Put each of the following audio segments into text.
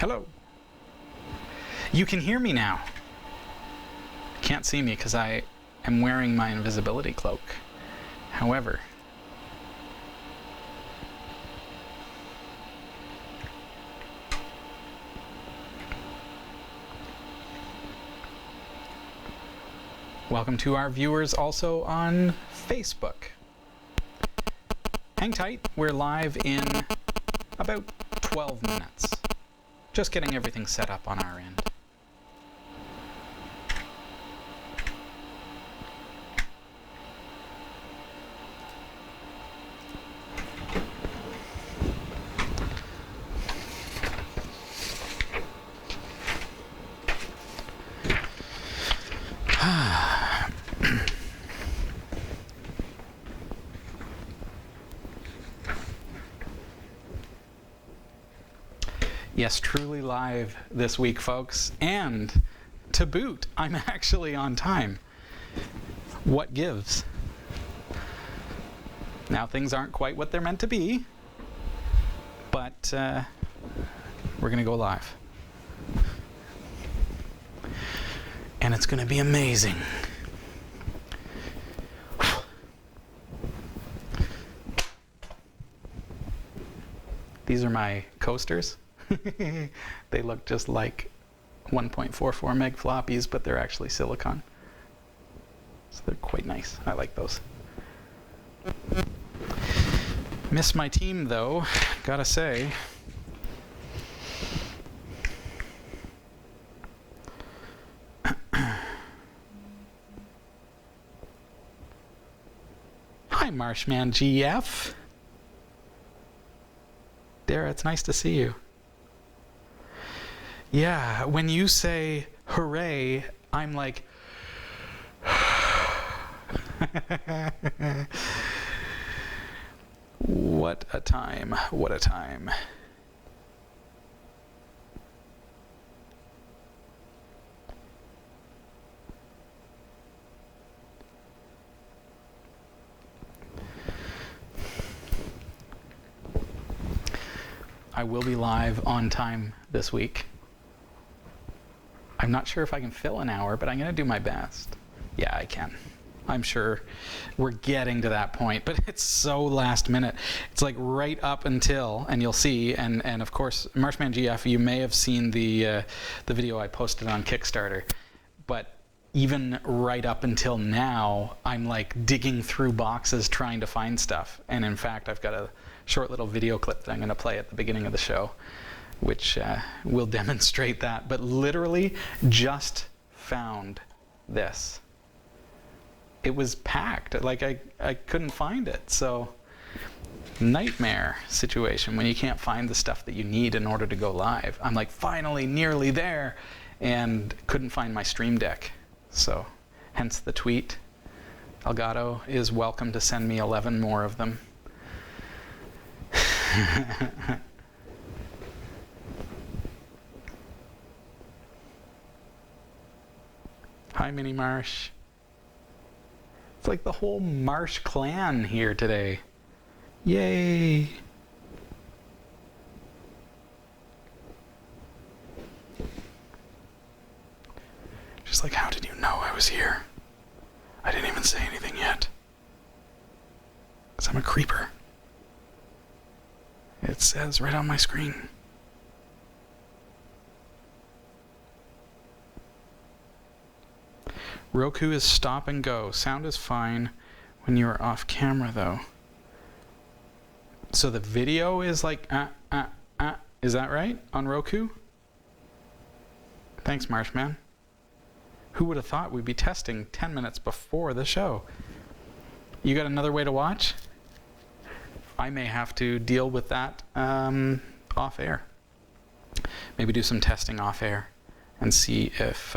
Hello. You can hear me now. Can't see me because I am wearing my invisibility cloak. However, welcome to our viewers also on Facebook. Hang tight, we're live in about 12 minutes. Just getting everything set up on our end. Yes, truly live this week, folks. And to boot, I'm actually on time. What gives? Now, things aren't quite what they're meant to be, but we're going to go live. And it's going to be amazing. These are my coasters. They look just like 1.44 meg floppies, but they're actually silicon. So they're quite nice. I like those. Miss my team though, gotta say. Hi Marshman GF. Dara, it's nice to see you. Yeah, when you say hooray, I'm like, what a time, what a time. I will be live on time this week. I'm not sure if I can fill an hour, but I'm going to do my best. Yeah, I can. I'm sure we're getting to that point, but it's so last minute. It's like right up until, and you'll see, and of course, Marshman GF, you may have seen the video I posted on Kickstarter, but even right up until now, I'm like digging through boxes trying to find stuff. And in fact, I've got a short little video clip that I'm going to play at the beginning of the show, which will demonstrate that. But literally just found this. It was packed. Like I couldn't find it. So nightmare situation when you can't find the stuff that you need in order to go live. I'm like finally nearly there and couldn't find my Stream Deck. So hence the tweet. Elgato is welcome to send me 11 more of them. Hi, Mini Marsh. It's like the whole Marsh clan here today. Yay! Just like, how did you know I was here? I didn't even say anything yet. 'Cause I'm a creeper. It says right on my screen. Roku is stop and go. Sound is fine when you are off camera though. So the video is like, is that right on Roku? Thanks, Marshman. Who would have thought we'd be testing 10 minutes before the show? You got another way to watch? I may have to deal with that off air. Maybe do some testing off air and see if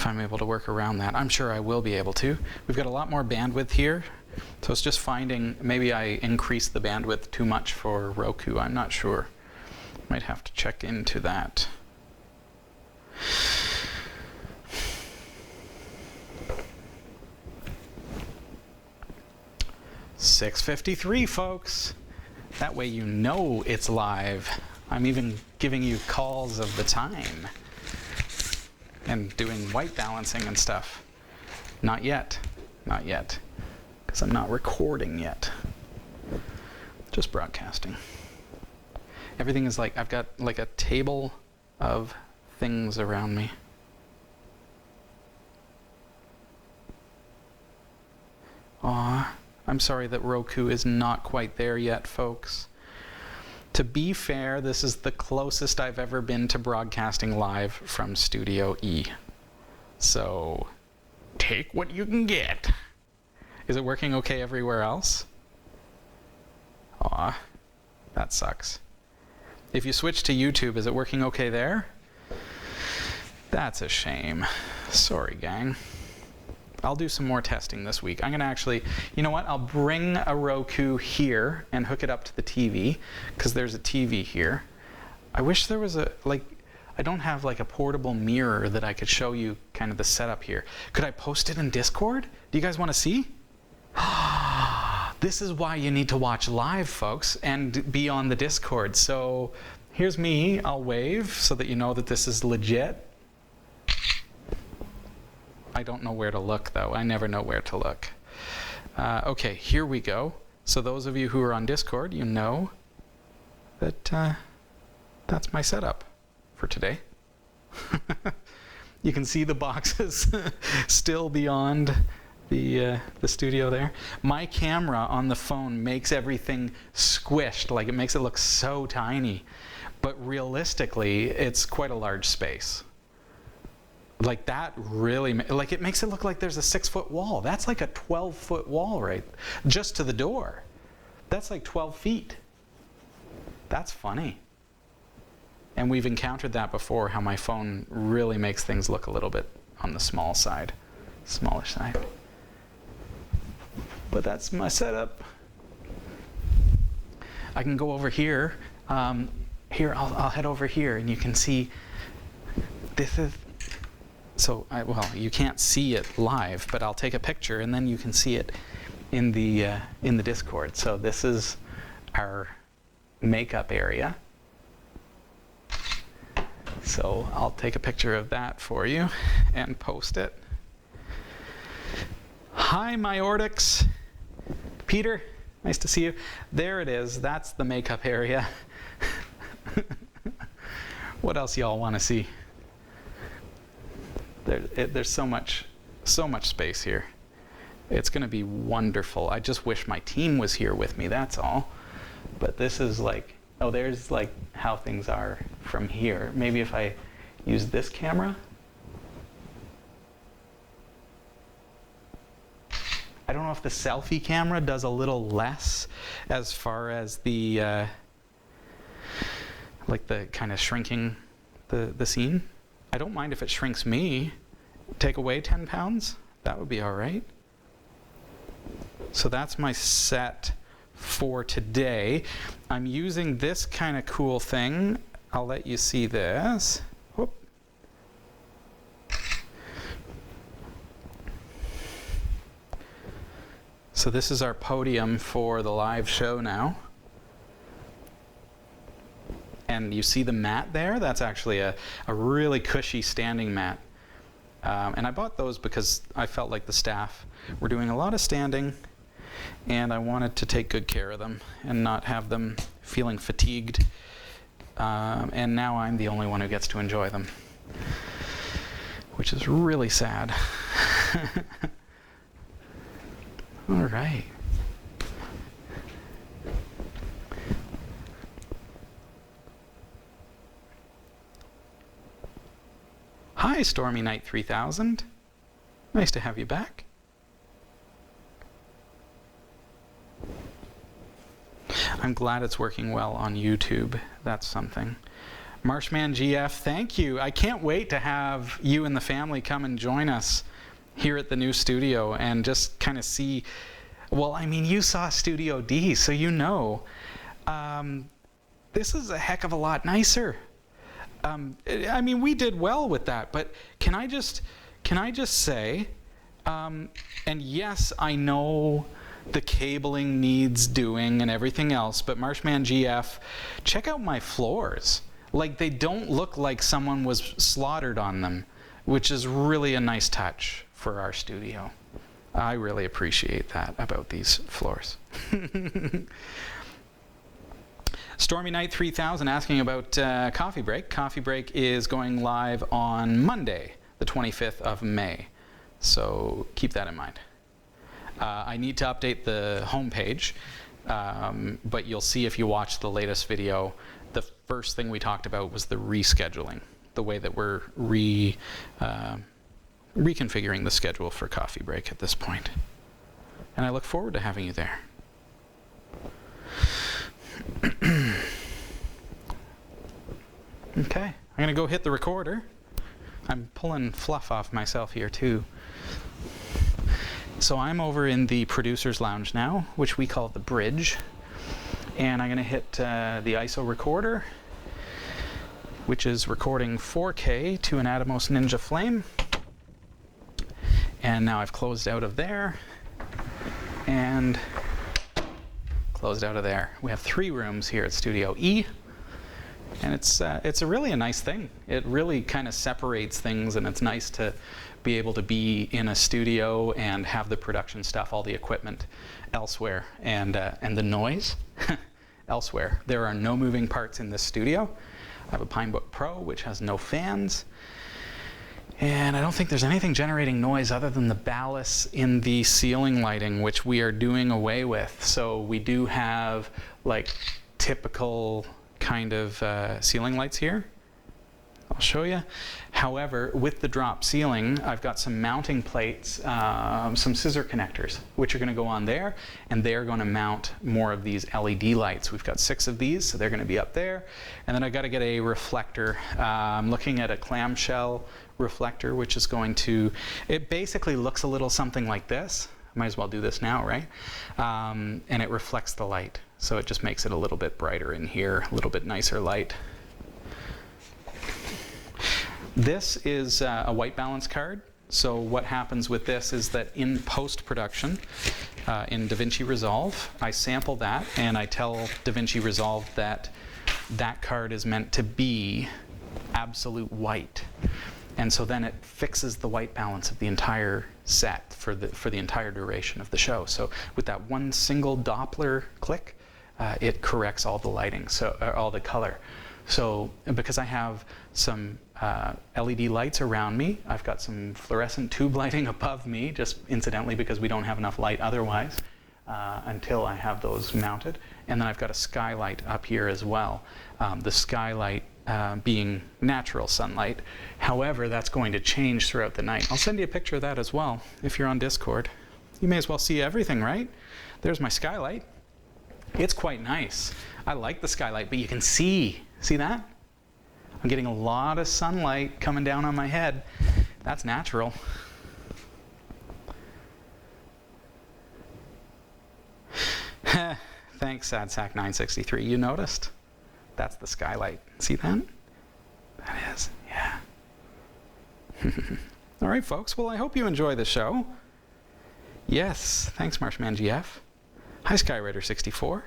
I'm able to work around that. I'm sure I will be able to. We've got a lot more bandwidth here, so it's just finding, maybe I increased the bandwidth too much for Roku. I'm not sure. Might have to check into that. $6:53, folks. That way you know it's live. I'm even giving you calls of the time and doing white balancing and stuff. Not yet. Not yet. Because I'm not recording yet. Just broadcasting. Everything is like, I've got like a table of things around me. Aw, I'm sorry that Roku is not quite there yet, folks. To be fair, this is the closest I've ever been to broadcasting live from Studio E. So, take what you can get. Is it working okay everywhere else? Aw, that sucks. If you switch to YouTube, is it working okay there? That's a shame. Sorry, gang. I'll do some more testing this week. I'm going to actually, you know what? I'll bring a Roku here and hook it up to the TV, because there's a TV here. I wish there was a, like, I don't have like a portable mirror that I could show you kind of the setup here. Could I post it in Discord? Do you guys want to see? This is why you need to watch live, folks, and be on the Discord. So here's me. I'll wave so that you know that this is legit. I don't know where to look, though. I never know where to look. Okay, here we go. So those of you who are on Discord, you know that that's my setup for today. You can see the boxes still beyond the studio there. My camera on the phone makes everything squished, like it makes it look so tiny. But realistically, it's quite a large space. Like that really, like it makes it look like there's a 6-foot wall. That's like a 12-foot wall, right? Just to the door. That's like 12 feet. That's funny. And we've encountered that before, how my phone really makes things look a little bit on the small side, smaller side. But that's my setup. I can go over here. Here, I'll head over here and you can see this is, so, well, you can't see it live, but I'll take a picture and then you can see it in the Discord. So this is our makeup area. So I'll take a picture of that for you and post it. Hi, Myortix. Peter, nice to see you. There it is. That's the makeup area. What else y'all want to see? There's so much space here. It's going to be wonderful. I just wish my team was here with me, that's all. But this is like, oh, there's like how things are from here. Maybe if I use this camera. I don't know if the selfie camera does a little less as far as the, like the kind of shrinking the scene. I don't mind if it shrinks me. Take away 10 pounds, that would be all right. So that's my set for today. I'm using this kind of cool thing. I'll let you see this. Whoop. So this is our podium for the live show now. And you see the mat there? That's actually a really cushy standing mat. And I bought those because I felt like the staff were doing a lot of standing and I wanted to take good care of them and not have them feeling fatigued. And now I'm the only one who gets to enjoy them, which is really sad. All right. Hi, Stormy Night 3000. Nice to have you back. I'm glad it's working well on YouTube. That's something. Marshman GF, thank you. I can't wait to have you and the family come and join us here at the new studio and just kind of see. Well, I mean, you saw Studio D, so you know. This is a heck of a lot nicer. I mean, we did well with that, but can I just say, and yes, I know the cabling needs doing and everything else, but Marshman GF, check out my floors. Like, they don't look like someone was slaughtered on them, which is really a nice touch for our studio. I really appreciate that about these floors. Stormy Night 3000 asking about Coffee Break. Coffee Break is going live on Monday, the 25th of May. So keep that in mind. I need to update the homepage, but you'll see if you watch the latest video, the first thing we talked about was the rescheduling, the way that we're reconfiguring the schedule for Coffee Break at this point. And I look forward to having you there. Okay, I'm going to go hit the recorder. I'm pulling fluff off myself here too. So I'm over in the producer's lounge now, which we call the bridge. And I'm going to hit the ISO recorder, which is recording 4K to an Atomos Ninja Flame. And now I've closed out of there and closed out of there. We have 3 rooms here at Studio E. And it's a nice thing. It really kind of separates things, and it's nice to be able to be in a studio and have the production stuff, all the equipment elsewhere, and the noise elsewhere. There are no moving parts in this studio. I have a Pinebook Pro, which has no fans. And I don't think there's anything generating noise other than the ballasts in the ceiling lighting, which we are doing away with. So we do have like typical kind of ceiling lights here. I'll show you. However, with the drop ceiling, I've got some mounting plates, some scissor connectors, which are going to go on there, and they're going to mount more of these LED lights. We've got 6 of these, so they're going to be up there. And then I've got to get a reflector. I'm looking at a clamshell reflector, which is going to, it basically looks a little something like this. I might as well do this now, right? And it reflects the light. So it just makes it a little bit brighter in here, a little bit nicer light. This is a white balance card. So what happens with this is that in post-production, in DaVinci Resolve, I sample that and I tell DaVinci Resolve that that card is meant to be absolute white. And so then it fixes the white balance of the entire set for the entire duration of the show. So with that one single Doppler click, it corrects all the lighting, so all the color. So because I have some LED lights around me, I've got some fluorescent tube lighting above me, just incidentally because we don't have enough light otherwise until I have those mounted. And then I've got a skylight up here as well. The skylight being natural sunlight. However, that's going to change throughout the night. I'll send you a picture of that as well if you're on Discord. You may as well see everything, right? There's my skylight. It's quite nice. I like the skylight, but you can see that? I'm getting a lot of sunlight coming down on my head. That's natural. Thanks, SadSack963. You noticed? That's the skylight. See that? That is, yeah. All right, folks. Well, I hope you enjoy the show. Yes. Thanks, Marshman GF. Hi, Skyrider64.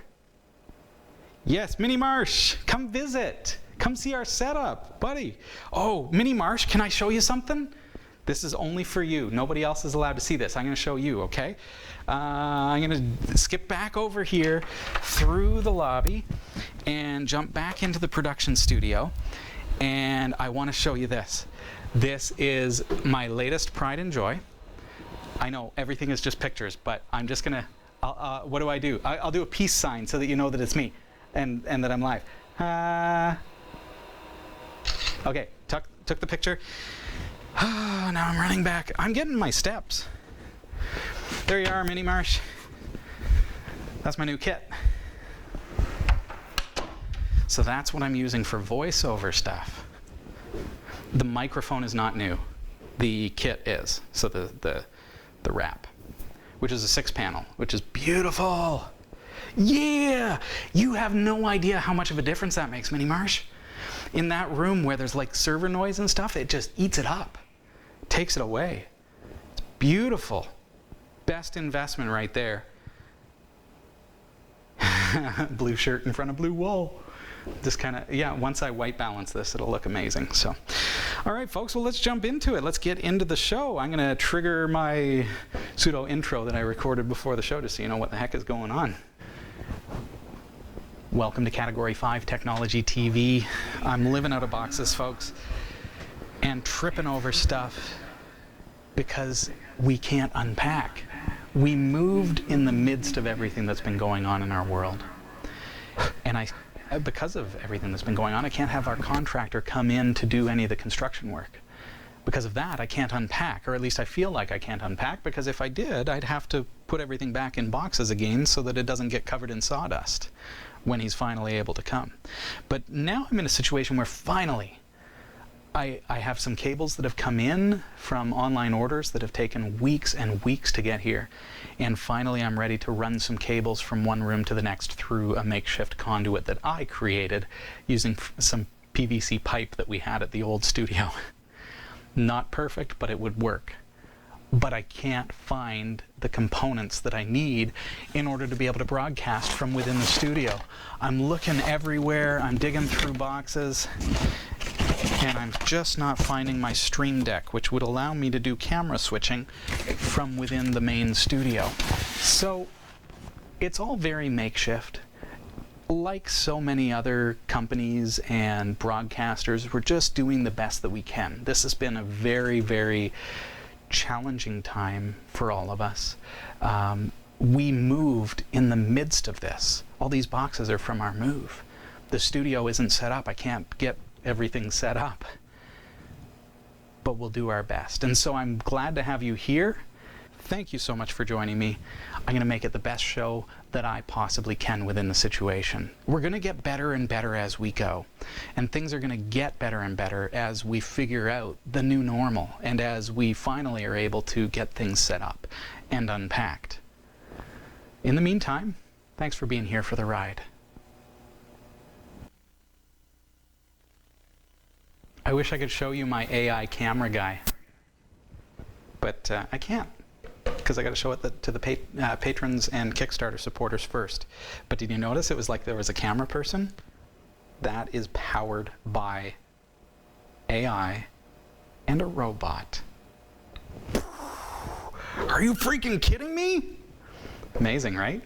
Yes, Mini Marsh, come visit. Come see our setup, buddy. Oh, Mini Marsh, can I show you something? This is only for you. Nobody else is allowed to see this. I'm going to show you, okay? I'm going to skip back over here through the lobby and jump back into the production studio. And I want to show you this. This is my latest Pride and Joy. I know everything is just pictures, but I'm just going to, what do? I'll do a peace sign so that you know that it's me and that I'm live. Okay, took the picture. Now I'm running back. I'm getting my steps. There you are, Mini Marsh. That's my new kit. So that's what I'm using for voiceover stuff. The microphone is not new. The kit is. So the wrap, which is a 6-panel, which is beautiful. Yeah! You have no idea how much of a difference that makes, Mini Marsh. In that room where there's like server noise and stuff, it just eats it up. Takes it away. It's beautiful. Best investment right there. Blue shirt in front of blue wall. Just kind of, yeah, once I white balance this, it'll look amazing. So, all right, folks, well, let's jump into it. Let's get into the show. I'm going to trigger my pseudo intro that I recorded before the show just so you know what the heck is going on. Welcome to Category 5 Technology TV. I'm living out of boxes, folks, and tripping over stuff because we can't unpack. We moved in the midst of everything that's been going on in our world. And because of everything that's been going on, I can't have our contractor come in to do any of the construction work. Because of that, I can't unpack, or at least I feel like I can't unpack, because if I did, I'd have to put everything back in boxes again so that it doesn't get covered in sawdust when he's finally able to come. But now I'm in a situation where finally I have some cables that have come in from online orders that have taken weeks and weeks to get here. And finally I'm ready to run some cables from one room to the next through a makeshift conduit that I created using some PVC pipe that we had at the old studio. Not perfect, but it would work. But I can't find the components that I need in order to be able to broadcast from within the studio. I'm looking everywhere, I'm digging through boxes, and I'm just not finding my Stream Deck, which would allow me to do camera switching from within the main studio. So it's all very makeshift. Like so many other companies and broadcasters, we're just doing the best that we can. This has been a very, very challenging time for all of us. We moved in the midst of this. All these boxes are from our move. The studio isn't set up. I can't get everything set up. But we'll do our best. And so I'm glad to have you here. Thank you so much for joining me. I'm going to make it the best show that I possibly can within the situation. We're going to get better and better as we go. And things are going to get better and better as we figure out the new normal and as we finally are able to get things set up and unpacked. In the meantime, thanks for being here for the ride. I wish I could show you my AI camera guy, but I can't, because I got to show it to the patrons and Kickstarter supporters first. But did you notice it was like there was a camera person? That is powered by AI and a robot. Are you freaking kidding me? Amazing, right?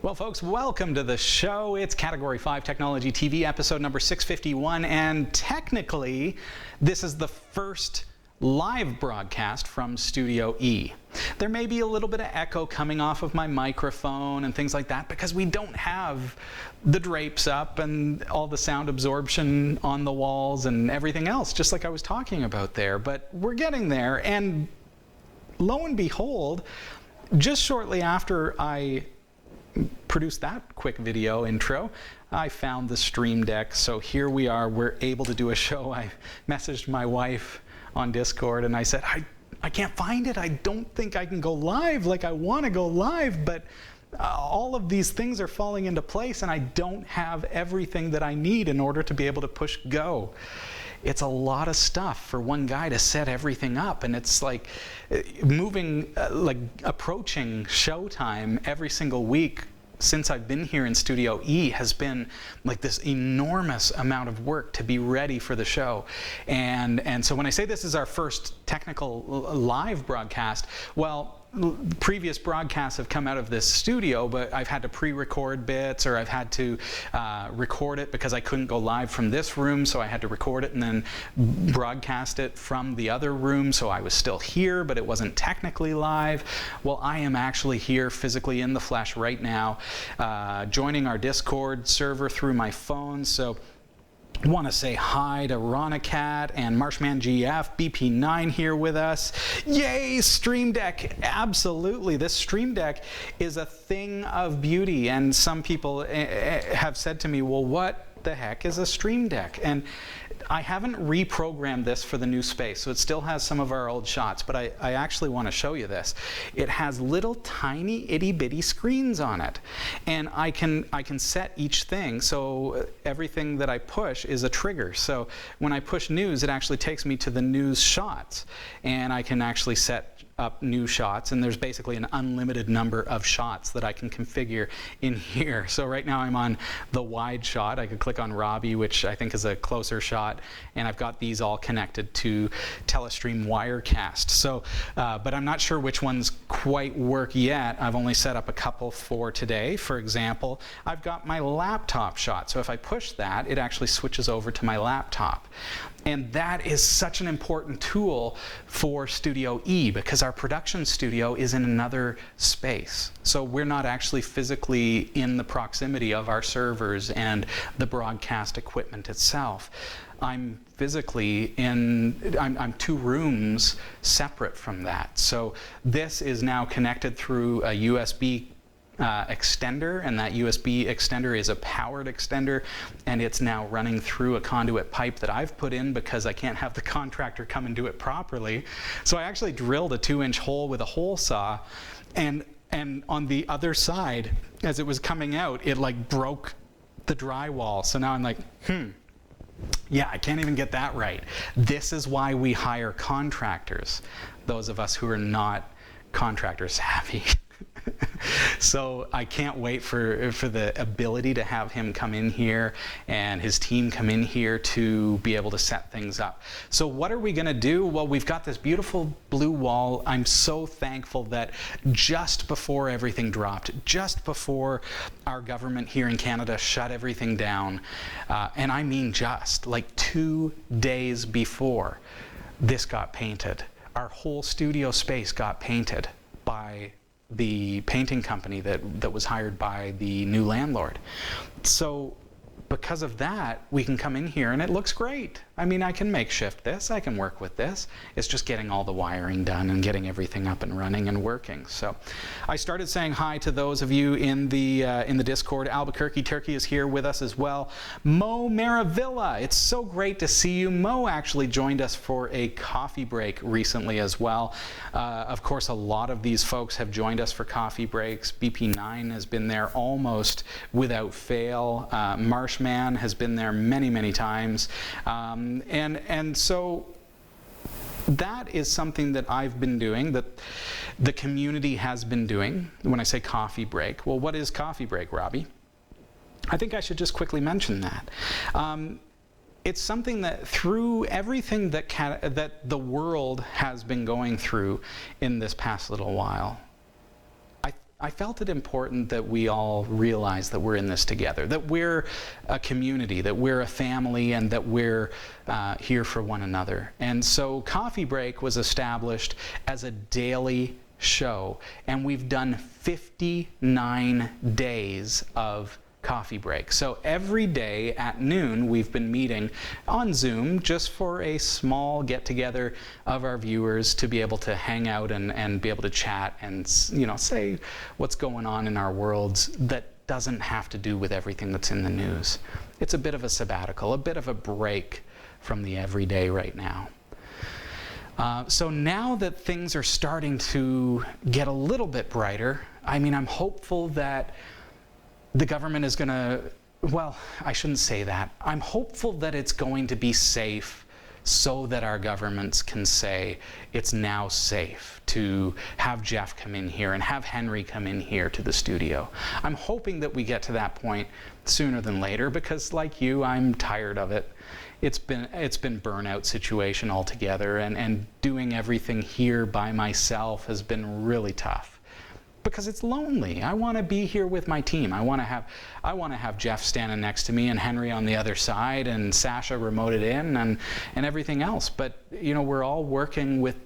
Well, folks, welcome to the show. It's Category 5 Technology TV, episode number 651, and technically, this is the first live broadcast from Studio E. There may be a little bit of echo coming off of my microphone and things like that because we don't have the drapes up and all the sound absorption on the walls and everything else, just like I was talking about there. But we're getting there, and lo and behold, just shortly after I produced that quick video intro, I found the Stream Deck. So here we are, we're able to do a show. I messaged my wife on Discord and I said, I can't find it. I don't think I can go live like I want to go live, but all of these things are falling into place and I don't have everything that I need in order to be able to push go. It's a lot of stuff for one guy to set everything up, and it's like moving, like approaching showtime every single week since I've been here in Studio E has been like this enormous amount of work to be ready for the show. And so when I say this is our first technical live broadcast, well, previous broadcasts have come out of this studio, but I've had to pre-record bits, or I've had to record it because I couldn't go live from this room, so I had to record it and then broadcast it from the other room, so I was still here, but it wasn't technically live. Well, I am actually here physically in the flesh right now, joining our Discord server through my phone. So I want to say hi to Ronacat and Marshman GF, BP9 here with us. Yay, Stream Deck! Absolutely, this Stream Deck is a thing of beauty, and some people have said to me, well, what the heck is a Stream Deck? And I haven't reprogrammed this for the new space, so it still has some of our old shots, but I actually want to show you this. It has little tiny itty bitty screens on it, and I can set each thing, so everything that I push is a trigger. So when I push news, it actually takes me to the news shots, and I can actually set up new shots, and there's basically an unlimited number of shots that I can configure in here. So right now I'm on the wide shot. I could click on Robbie, which I think is a closer shot, and I've got these all connected to Telestream Wirecast. So, but I'm not sure which ones quite work yet. I've only set up a couple for today. For example, I've got my laptop shot. So if I push that, it actually switches over to my laptop. And that is such an important tool for Studio E, because our production studio is in another space. So we're not actually physically in the proximity of our servers and the broadcast equipment itself. I'm physically I'm 2 rooms separate from that. So this is now connected through a USB extender, and that USB extender is a powered extender, and it's now running through a conduit pipe that I've put in because I can't have the contractor come and do it properly. So I actually drilled a 2-inch hole with a hole saw, and on the other side, as it was coming out, it like broke the drywall. So now I'm like, yeah, I can't even get that right. This is why we hire contractors, those of us who are not contractor savvy. So I can't wait for the ability to have him come in here and his team come in here to be able to set things up. So what are we going to do? Well, we've got this beautiful blue wall. I'm so thankful that just before everything dropped, just before our government here in Canada shut everything down, and I mean just like 2 days before, this got painted. Our whole studio space got painted by the painting company that was hired by the new landlord. So because of that, we can come in here and it looks great. I mean, I can makeshift this, I can work with this. It's just getting all the wiring done and getting everything up and running and working. So I started saying hi to those of you in the Discord. Albuquerque Turkey is here with us as well. Mo Maravilla, it's so great to see you. Mo actually joined us for a coffee break recently as well. Of course, a lot of these folks have joined us for coffee breaks. BP9 has been there almost without fail. Marshman has been there many, many times. And so that is something that I've been doing, that the community has been doing. When I say coffee break, well, what is coffee break, Robbie? I think I should just quickly mention that. It's something that through everything that the world has been going through in this past little while, I felt it important that we all realize that we're in this together, that we're a community, that we're a family, and that we're here for one another. And so Coffee Break was established as a daily show, and we've done 59 days of Coffee Break. So every day at noon, we've been meeting on Zoom just for a small get-together of our viewers to be able to hang out and be able to chat and, you know, say what's going on in our worlds that doesn't have to do with everything that's in the news. It's a bit of a sabbatical, a bit of a break from the everyday right now. So now that things are starting to get a little bit brighter, I mean, I'm hopeful that the government is going to, well, I shouldn't say that. I'm hopeful that it's going to be safe so that our governments can say it's now safe to have Jeff come in here and have Henry come in here to the studio. I'm hoping that we get to that point sooner than later because, like you, I'm tired of it. It's been burnout situation altogether, and doing everything here by myself has been really tough. Because it's lonely. I want to be here with my team. I want to have Jeff standing next to me and Henry on the other side and Sasha remoted in and everything else. But you know, we're all working with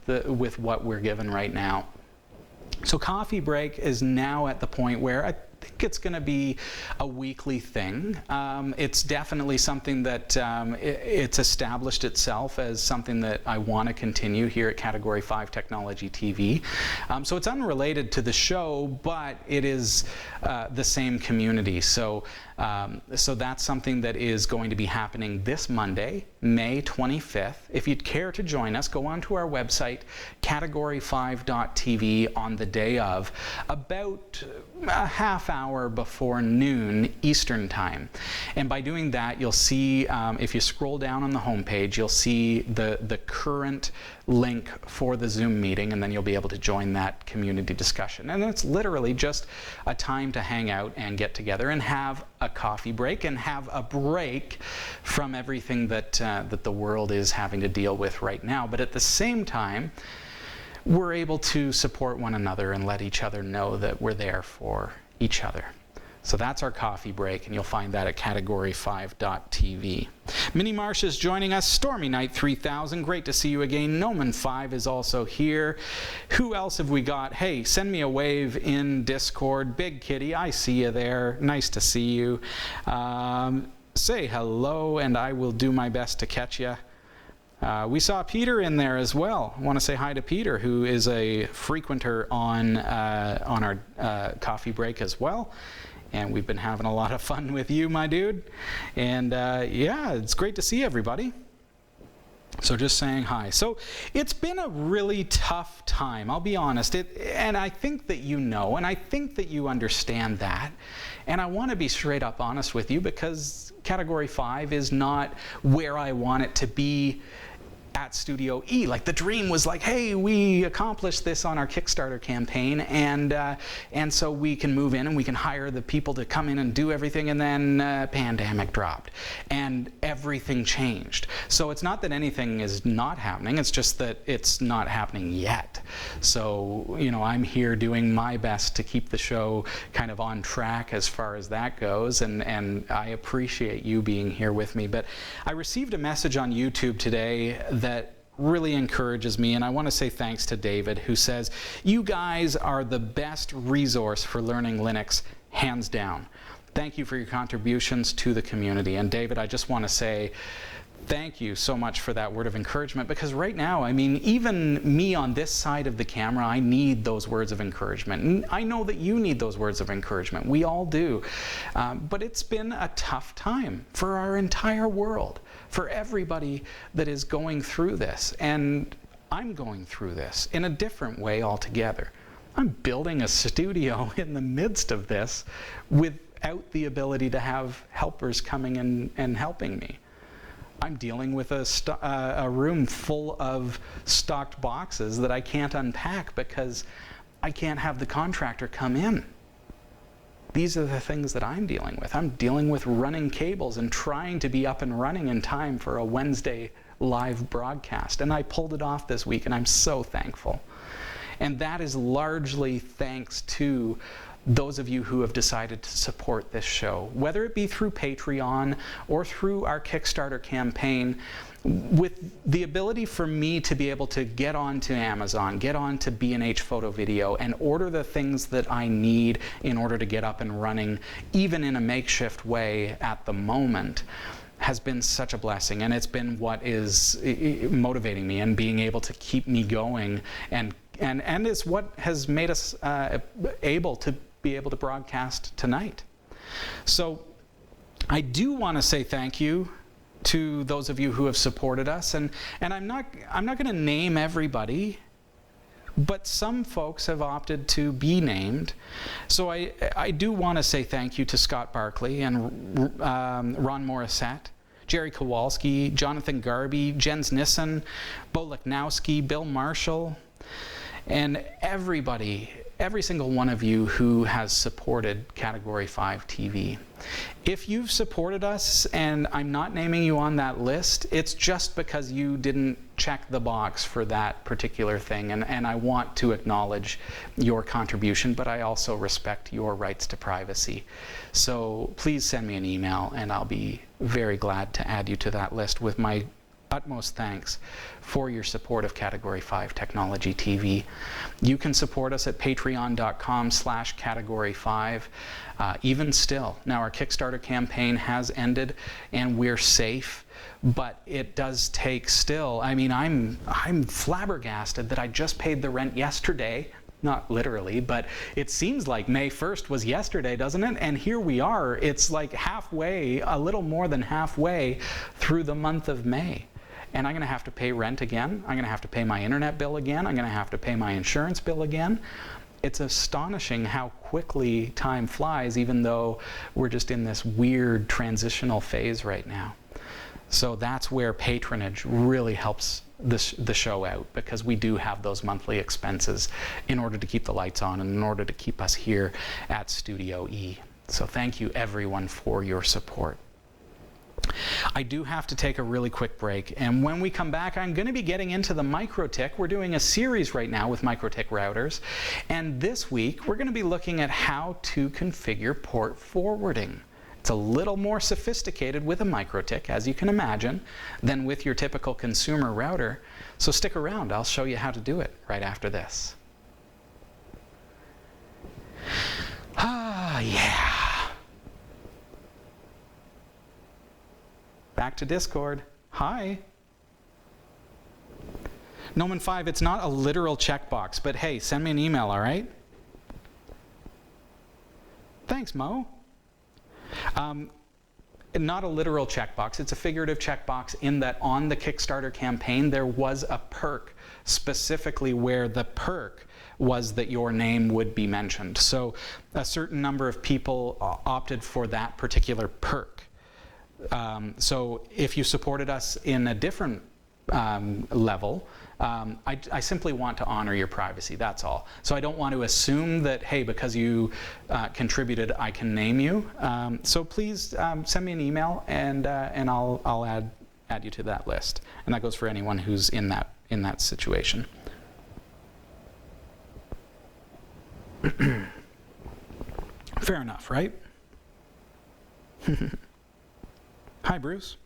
what we're given right now. So Coffee Break is now at the point where I think it's going to be a weekly thing. It's definitely something that it's established itself as something that I want to continue here at Category 5 Technology TV. So it's unrelated to the show, but it is the same community. So that's something that is going to be happening this Monday, May 25th. If you'd care to join us, go onto our website, category5.tv, on the day of, about a half hour before noon Eastern Time. And by doing that, you'll see, if you scroll down on the homepage, you'll see the current link for the Zoom meeting, and then you'll be able to join that community discussion. And it's literally just a time to hang out and get together and have a coffee break and have a break from everything that the world is having to deal with right now. But at the same time, we're able to support one another and let each other know that we're there for each other. So that's our coffee break, and you'll find that at category5.tv. Minnie Marsh is joining us. Stormy Night 3000, great to see you again. Noman5 is also here. Who else have we got? Hey, send me a wave in Discord. Big Kitty, I see you there. Nice to see you. Say hello, and I will do my best to catch you. We saw Peter in there as well. I want to say hi to Peter, who is a frequenter on our coffee break as well. And we've been having a lot of fun with you, my dude. And yeah, it's great to see everybody. So just saying hi. So it's been a really tough time, I'll be honest. And I think that you know, and I think that you understand that. And I want to be straight up honest with you, because Category 5 is not where I want it to be at Studio E. Like, the dream was like, hey, we accomplished this on our Kickstarter campaign, and so we can move in and we can hire the people to come in and do everything, and then pandemic dropped and everything changed. So it's not that anything is not happening, it's just that it's not happening yet. So, you know, I'm here doing my best to keep the show kind of on track as far as that goes, and I appreciate you being here with me. But I received a message on YouTube today that really encourages me, and I want to say thanks to David, who says, you guys are the best resource for learning Linux, hands down. Thank you for your contributions to the community. And David, I just want to say thank you so much for that word of encouragement, because right now, I mean, even me on this side of the camera, I need those words of encouragement. And I know that you need those words of encouragement. We all do. But it's been a tough time for our entire world, for everybody that is going through this. And I'm going through this in a different way altogether. I'm building a studio in the midst of this without the ability to have helpers coming in and helping me. I'm dealing with a room full of stocked boxes that I can't unpack because I can't have the contractor come in. These are the things that I'm dealing with. I'm dealing with running cables and trying to be up and running in time for a Wednesday live broadcast. And I pulled it off this week, and I'm so thankful. And that is largely thanks to those of you who have decided to support this show, whether it be through Patreon or through our Kickstarter campaign, with the ability for me to be able to get onto Amazon, get onto B&H Photo Video, and order the things that I need in order to get up and running, even in a makeshift way at the moment, has been such a blessing. And it's been what is motivating me and being able to keep me going, and is what has made us able to broadcast tonight. So I do want to say thank you to those of you who have supported us, and I'm not going to name everybody, but some folks have opted to be named. So I do want to say thank you to Scott Barkley and Ron Morissette, Jerry Kowalski, Jonathan Garby, Jens Nissen, Bo Leknowski, Bill Marshall, and everybody, every single one of you who has supported Category 5 TV. If you've supported us and I'm not naming you on that list, it's just because you didn't check the box for that particular thing, and I want to acknowledge your contribution, but I also respect your rights to privacy. So please send me an email, and I'll be very glad to add you to that list with my utmost thanks for your support of Category 5 Technology TV. You can support us at patreon.com/category5. Even still, now our Kickstarter campaign has ended and we're safe, but it does take still. I mean, I'm flabbergasted that I just paid the rent yesterday. Not literally, but it seems like May 1st was yesterday, doesn't it? And here we are. It's like halfway, a little more than halfway through the month of May. And I'm going to have to pay rent again. I'm going to have to pay my internet bill again. I'm going to have to pay my insurance bill again. It's astonishing how quickly time flies, even though we're just in this weird transitional phase right now. So that's where patronage really helps the show out, because we do have those monthly expenses in order to keep the lights on and in order to keep us here at Studio E. So thank you everyone for your support. I do have to take a really quick break, and when we come back, I'm going to be getting into the MikroTik. We're doing a series right now with MikroTik routers, and this week we're going to be looking at how to configure port forwarding. It's a little more sophisticated with a MikroTik, as you can imagine, than with your typical consumer router. So stick around, I'll show you how to do it right after this. Ah, yeah. Back to Discord. Hi. Noman5, it's not a literal checkbox, but hey, send me an email, all right? Thanks, Mo. Not a literal checkbox. It's a figurative checkbox in that on the Kickstarter campaign, there was a perk specifically where the perk was that your name would be mentioned. So a certain number of people opted for that particular perk. So if you supported us in a different level, I simply want to honor your privacy, that's all. So I don't want to assume that, hey, because you contributed, I can name you. So please send me an email, and I'll add you to that list. And that goes for anyone who's in that situation. Fair enough, right? Hi, Bruce.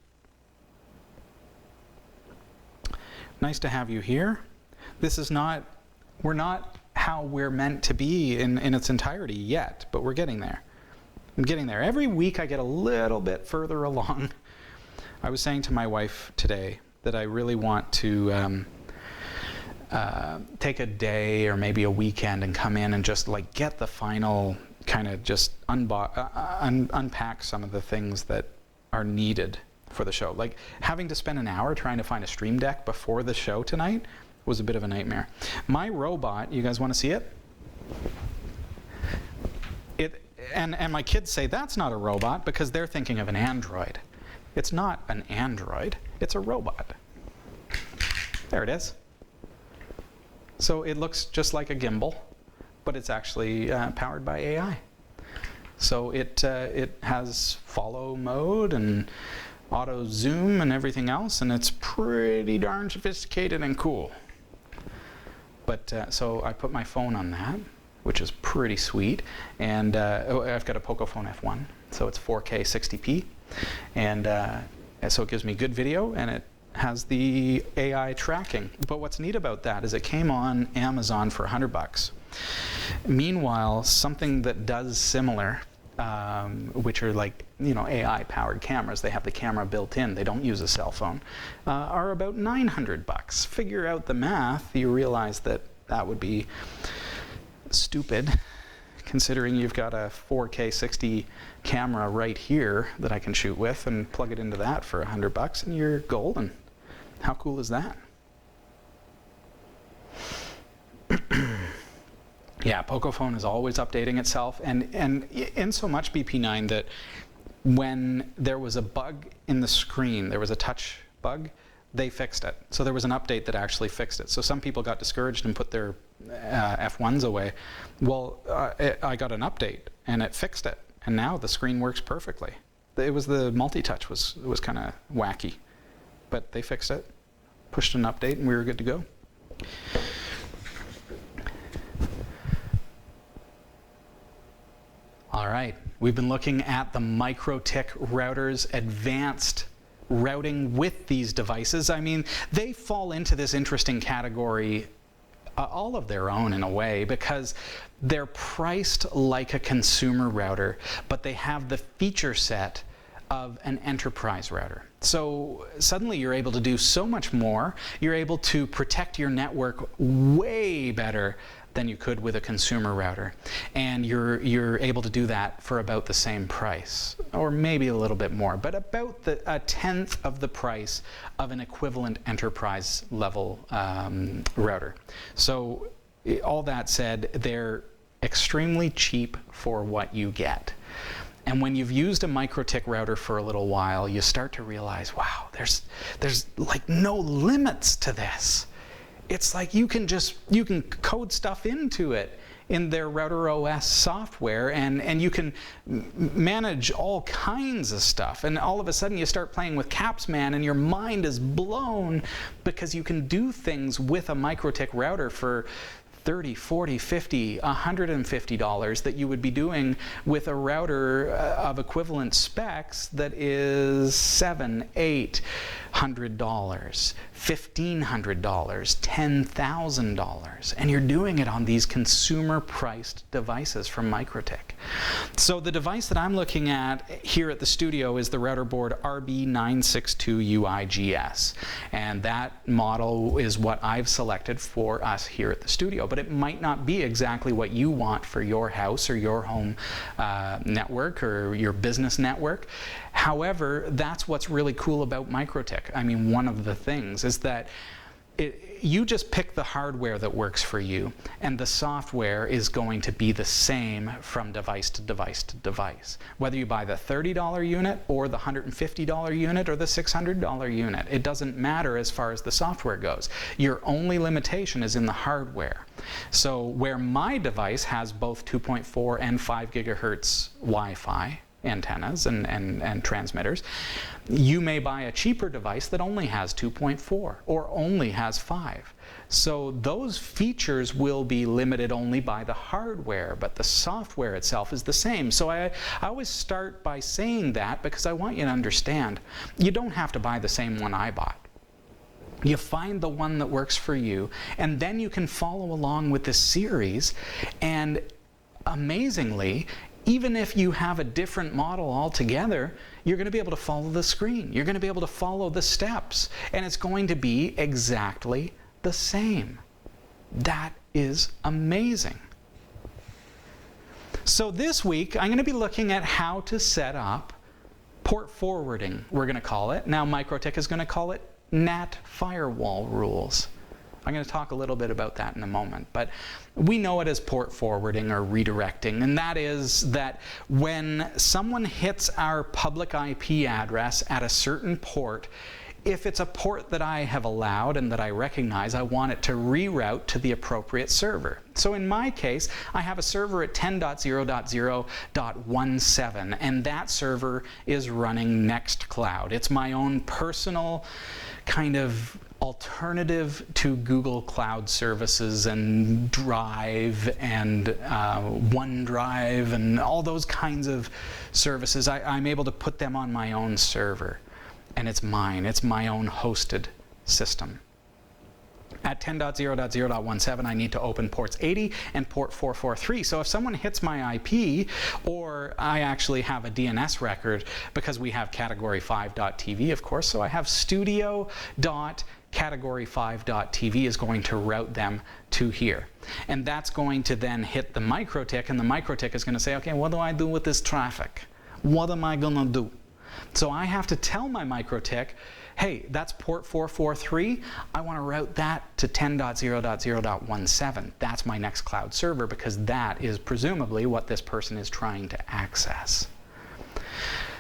Nice to have you here. This is not, we're not how we're meant to be in its entirety yet, but we're getting there. I'm getting there. Every week I get a little bit further along. I was saying to my wife today that I really want to take a day or maybe a weekend and come in and just like get the final kind of just unpack some of the things that are needed for the show. Like having to spend an hour trying to find a stream deck before the show tonight was a bit of a nightmare. My robot, you guys want to see it? And my kids say that's not a robot because they're thinking of an android. It's not an android, it's a robot. There it is. So it looks just like a gimbal, but it's actually powered by AI. So it has follow mode and auto zoom and everything else, and it's pretty darn sophisticated and cool. But so I put my phone on that, which is pretty sweet, and I've got a Pocophone F1, so it's 4K 60p, and so it gives me good video, and it has the AI tracking. But what's neat about that is it came on Amazon for $100. Meanwhile, something that does similar, which are like, you know, AI-powered cameras, they have the camera built in, they don't use a cell phone, are about $900. Figure out the math, you realize that that would be stupid, considering you've got a 4K 60 camera right here that I can shoot with and plug it into that for $100 and you're golden. How cool is that? Yeah, Pocophone is always updating itself, and in so much BP9 that when there was a bug in the screen, there was a touch bug, they fixed it. So there was an update that actually fixed it. So some people got discouraged and put their F1s away. Well, I got an update and it fixed it, and now the screen works perfectly. It was the multi-touch was kind of wacky, but they fixed it, pushed an update, and we were good to go. All right, we've been looking at the MikroTik routers, advanced routing with these devices. I mean, they fall into this interesting category all of their own in a way, because they're priced like a consumer router, but they have the feature set of an enterprise router. So suddenly you're able to do so much more. You're able to protect your network way better than you could with a consumer router. And you're able to do that for about the same price, or maybe a little bit more, but about a tenth of the price of an equivalent enterprise level router. So all that said, they're extremely cheap for what you get. And when you've used a MikroTik router for a little while, you start to realize, wow, there's like no limits to this. It's like you can code stuff into it in their Router OS software, and you can manage all kinds of stuff. And all of a sudden you start playing with Capsman and your mind is blown because you can do things with a MikroTik router for $30, $40, $50, $150 that you would be doing with a router of equivalent specs that is $700, $800, $1,500, $10,000, and you're doing it on these consumer-priced devices from MikroTik. So the device that I'm looking at here at the studio is the router board RB962UIGS, and that model is what I've selected for us here at the studio. But it might not be exactly what you want for your house or your home network or your business network. However, that's what's really cool about MikroTik. I mean, one of the things is that you just pick the hardware that works for you, and the software is going to be the same from device to device to device. Whether you buy the $30 unit or the $150 unit or the $600 unit, it doesn't matter as far as the software goes. Your only limitation is in the hardware. So where my device has both 2.4 and 5 gigahertz Wi-Fi antennas and transmitters, you may buy a cheaper device that only has 2.4 or only has 5. So those features will be limited only by the hardware, but the software itself is the same. So I always start by saying that because I want you to understand, you don't have to buy the same one I bought. You find the one that works for you, and then you can follow along with this series, and amazingly, even if you have a different model altogether, you're going to be able to follow the screen. You're going to be able to follow the steps, and it's going to be exactly the same. That is amazing. So this week, I'm going to be looking at how to set up port forwarding, we're going to call it. Now MikroTik is going to call it NAT firewall rules. I'm going to talk a little bit about that in a moment, but we know it as port forwarding or redirecting, and that is that when someone hits our public IP address at a certain port, if it's a port that I have allowed and that I recognize, I want it to reroute to the appropriate server. So in my case, I have a server at 10.0.0.17, and that server is running Nextcloud. It's my own personal kind of alternative to Google Cloud Services and Drive and OneDrive and all those kinds of services. I'm able to put them on my own server, and it's mine. It's my own hosted system. At 10.0.0.17, I need to open ports 80 and port 443. So if someone hits my IP, or I actually have a DNS record, because we have Category5.tv, of course, so I have studio.category5.tv is going to route them to here. And that's going to then hit the MikroTik, and the MikroTik is going to say, okay, what do I do with this traffic? What am I going to do? So I have to tell my MikroTik, hey, that's port 443. I want to route that to 10.0.0.17. That's my Nextcloud server, because that is presumably what this person is trying to access.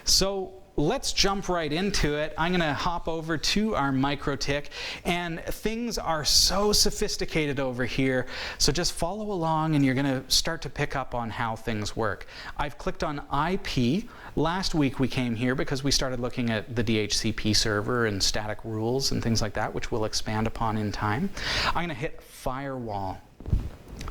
So let's jump right into it. I'm going to hop over to our MikroTik, and things are so sophisticated over here, so just follow along and you're going to start to pick up on how things work. I've clicked on IP. Last week we came here because we started looking at the DHCP server and static rules and things like that, which we'll expand upon in time. I'm going to hit firewall.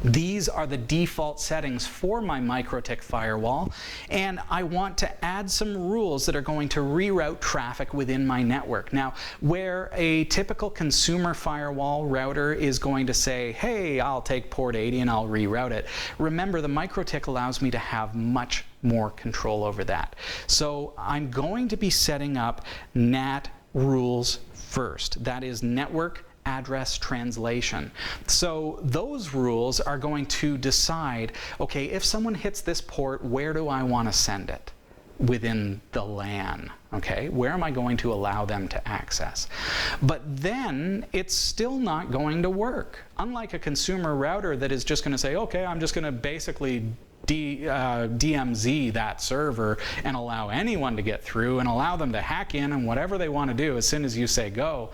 These are the default settings for my MikroTik firewall, and I want to add some rules that are going to reroute traffic within my network. Now, where a typical consumer firewall router is going to say, hey, I'll take port 80 and I'll reroute it, remember the MikroTik allows me to have much more control over that. So I'm going to be setting up NAT rules first. That is network address translation. So those rules are going to decide, okay, if someone hits this port, where do I want to send it? within the LAN, okay? Where am I going to allow them to access? But then it's still not going to work. Unlike a consumer router that is just going to say, okay, I'm just going to basically DMZ that server and allow anyone to get through and allow them to hack in and whatever they want to do as soon as you say go.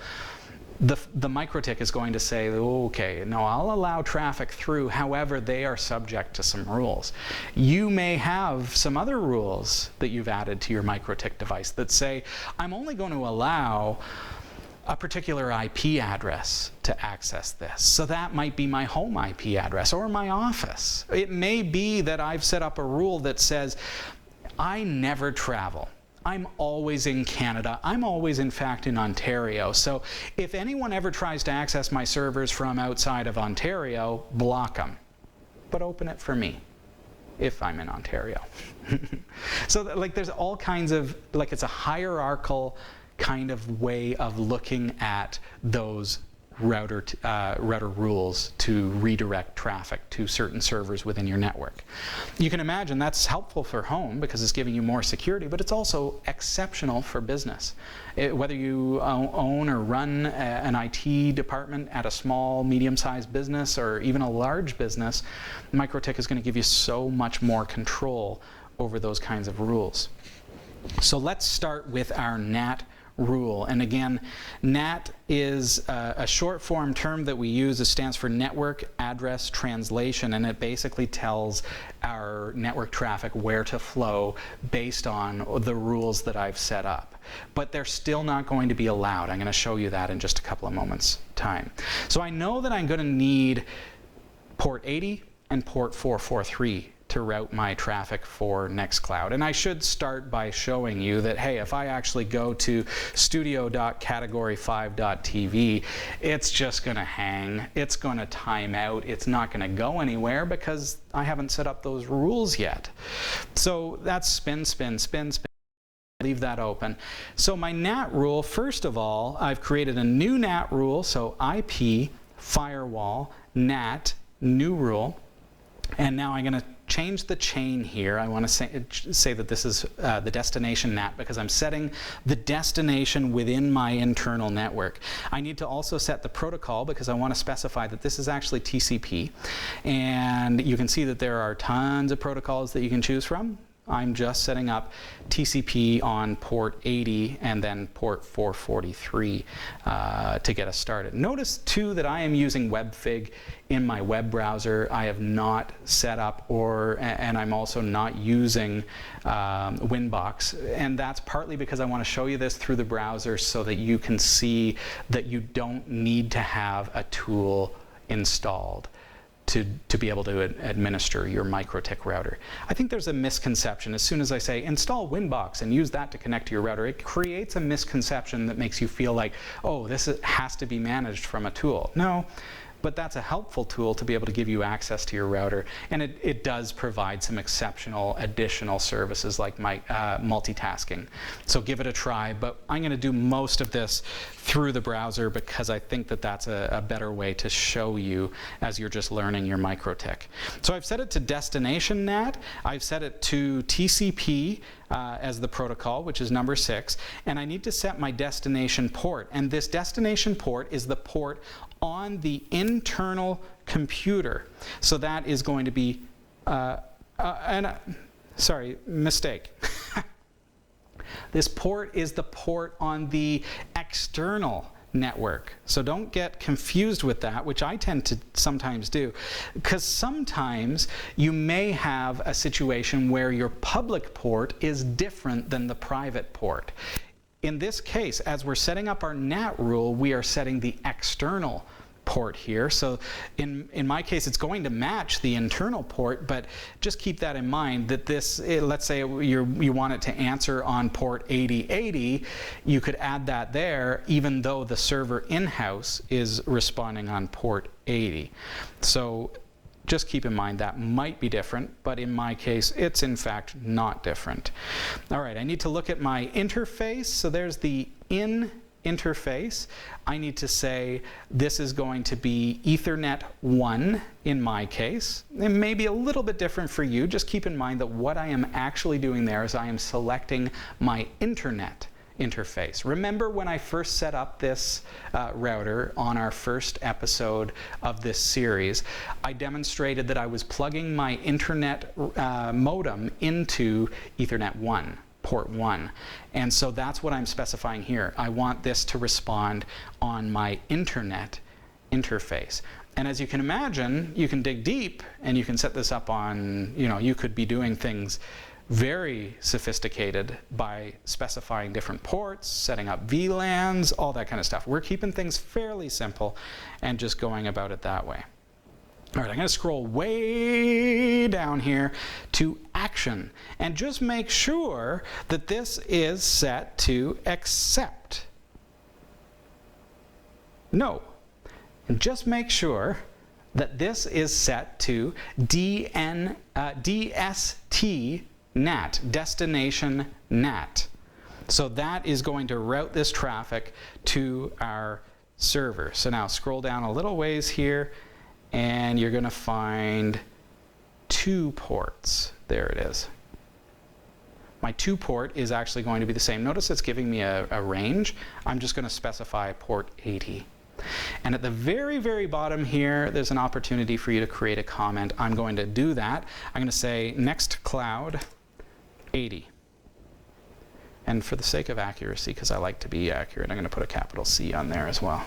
The MikroTik is going to say, okay, no, I'll allow traffic through, however, they are subject to some rules. You may have some other rules that you've added to your MikroTik device that say, I'm only going to allow a particular IP address to access this. So that might be my home IP address or my office. It may be that I've set up a rule that says, I never travel. I'm always in Canada. I'm always, in fact, in Ontario. So if anyone ever tries to access my servers from outside of Ontario, block them. But open it for me if I'm in Ontario. So like there's all kinds of, like it's a hierarchical kind of way of looking at those router rules to redirect traffic to certain servers within your network. You can imagine that's helpful for home because it's giving you more security, but it's also exceptional for business. Whether you own or run an IT department at a small, medium-sized business or even a large business, MikroTik is going to give you so much more control over those kinds of rules. So let's start with our NAT rule. And again, NAT is a short form term that we use. It stands for Network Address Translation, and it basically tells our network traffic where to flow based on the rules that I've set up. But they're still not going to be allowed. I'm going to show you that in just a couple of moments' time. So I know that I'm going to need port 80 and port 443 to route my traffic for Nextcloud. And I should start by showing you that, hey, if I actually go to studio.category5.tv, it's just going to hang. It's going to time out. It's not going to go anywhere because I haven't set up those rules yet. So that's spin, spin, spin, spin. Leave that open. So my NAT rule, first of all, I've created a new NAT rule. So IP, firewall, NAT, new rule. And now I'm going to change the chain here. I want to say that this is the destination NAT because I'm setting the destination within my internal network. I need to also set the protocol because I want to specify that this is actually TCP. And you can see that there are tons of protocols that you can choose from. I'm just setting up TCP on port 80 and then port 443 to get us started. Notice too that I am using WebFig in my web browser. I have not set up and I'm also not using Winbox, and that's partly because I want to show you this through the browser so that you can see that you don't need to have a tool installed to be able to administer your MikroTik router. I think there's a misconception. As soon as I say install Winbox and use that to connect to your router, it creates a misconception that makes you feel like, oh, this has to be managed from a tool. No. But that's a helpful tool to be able to give you access to your router, and it does provide some exceptional additional services like multitasking. So give it a try, but I'm going to do most of this through the browser because I think that that's a better way to show you as you're just learning your MikroTik. So I've set it to destination NAT, I've set it to TCP as the protocol, which is number 6, and I need to set my destination port, and this destination port is the port on the internal computer. So that is going to be, sorry, mistake. This port is the port on the external network. So don't get confused with that, which I tend to sometimes do, because sometimes you may have a situation where your public port is different than the private port. In this case, as we're setting up our NAT rule, we are setting the external port here. So in my case, it's going to match the internal port, but just keep that in mind that this, let's say you want it to answer on port 8080, you could add that there even though the server in-house is responding on port 80. So just keep in mind that might be different, but in my case, it's in fact not different. All right, I need to look at my interface. So there's the in interface, I need to say this is going to be Ethernet 1 in my case. It may be a little bit different for you. Just keep in mind that what I am actually doing there is I am selecting my internet interface. Remember when I first set up this router on our first episode of this series, I demonstrated that I was plugging my internet modem into Ethernet 1. Port 1. And so that's what I'm specifying here. I want this to respond on my internet interface. And as you can imagine, you can dig deep and you can set this up on, you could be doing things very sophisticated by specifying different ports, setting up VLANs, all that kind of stuff. We're keeping things fairly simple and just going about it that way. All right, I'm going to scroll way down here to action and just make sure that this is set to accept. No. And just make sure that this is set to DST NAT, destination NAT. So that is going to route this traffic to our server. So now scroll down a little ways here, and you're going to find 2 ports. There it is. My 2 port is actually going to be the same. Notice it's giving me a range. I'm just going to specify port 80. And at the very, very bottom here, there's an opportunity for you to create a comment. I'm going to do that. I'm going to say next cloud 80. And for the sake of accuracy, because I like to be accurate, I'm going to put a capital C on there as well.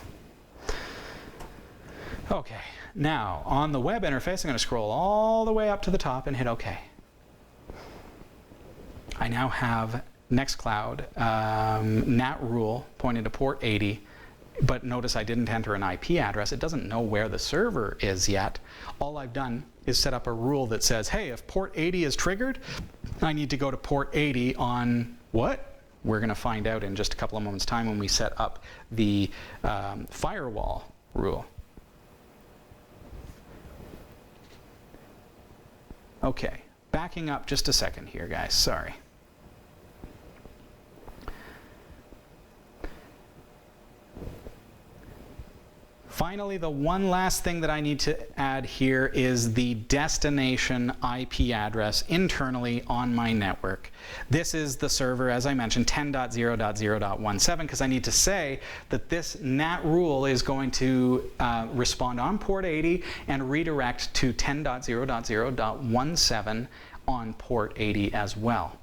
Okay. Now, on the web interface, I'm going to scroll all the way up to the top and hit OK. I now have Nextcloud NAT rule pointing to port 80, but notice I didn't enter an IP address. It doesn't know where the server is yet. All I've done is set up a rule that says, hey, if port 80 is triggered, I need to go to port 80 on what? We're going to find out in just a couple of moments' time when we set up the firewall rule. Okay, backing up just a second here, guys. Sorry. Finally, the one last thing that I need to add here is the destination IP address internally on my network. This is the server, as I mentioned, 10.0.0.17, because I need to say that this NAT rule is going to respond on port 80 and redirect to 10.0.0.17 on port 80 as well.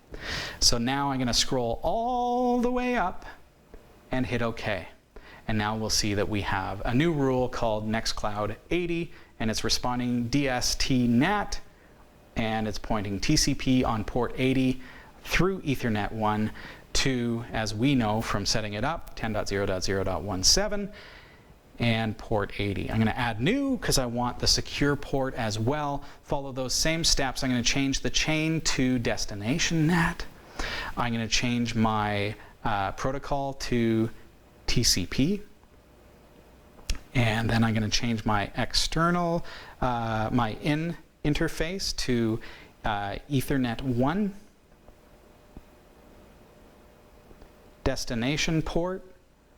So now I'm going to scroll all the way up and hit OK. And now we'll see that we have a new rule called Nextcloud 80, and it's responding DST NAT, and it's pointing TCP on port 80 through Ethernet 1 to, as we know from setting it up, 10.0.0.17 and port 80. I'm going to add new because I want the secure port as well. Follow those same steps. I'm going to change the chain to destination NAT. I'm going to change my protocol to TCP, and then I'm going to change my external, my in interface to Ethernet 1, destination port.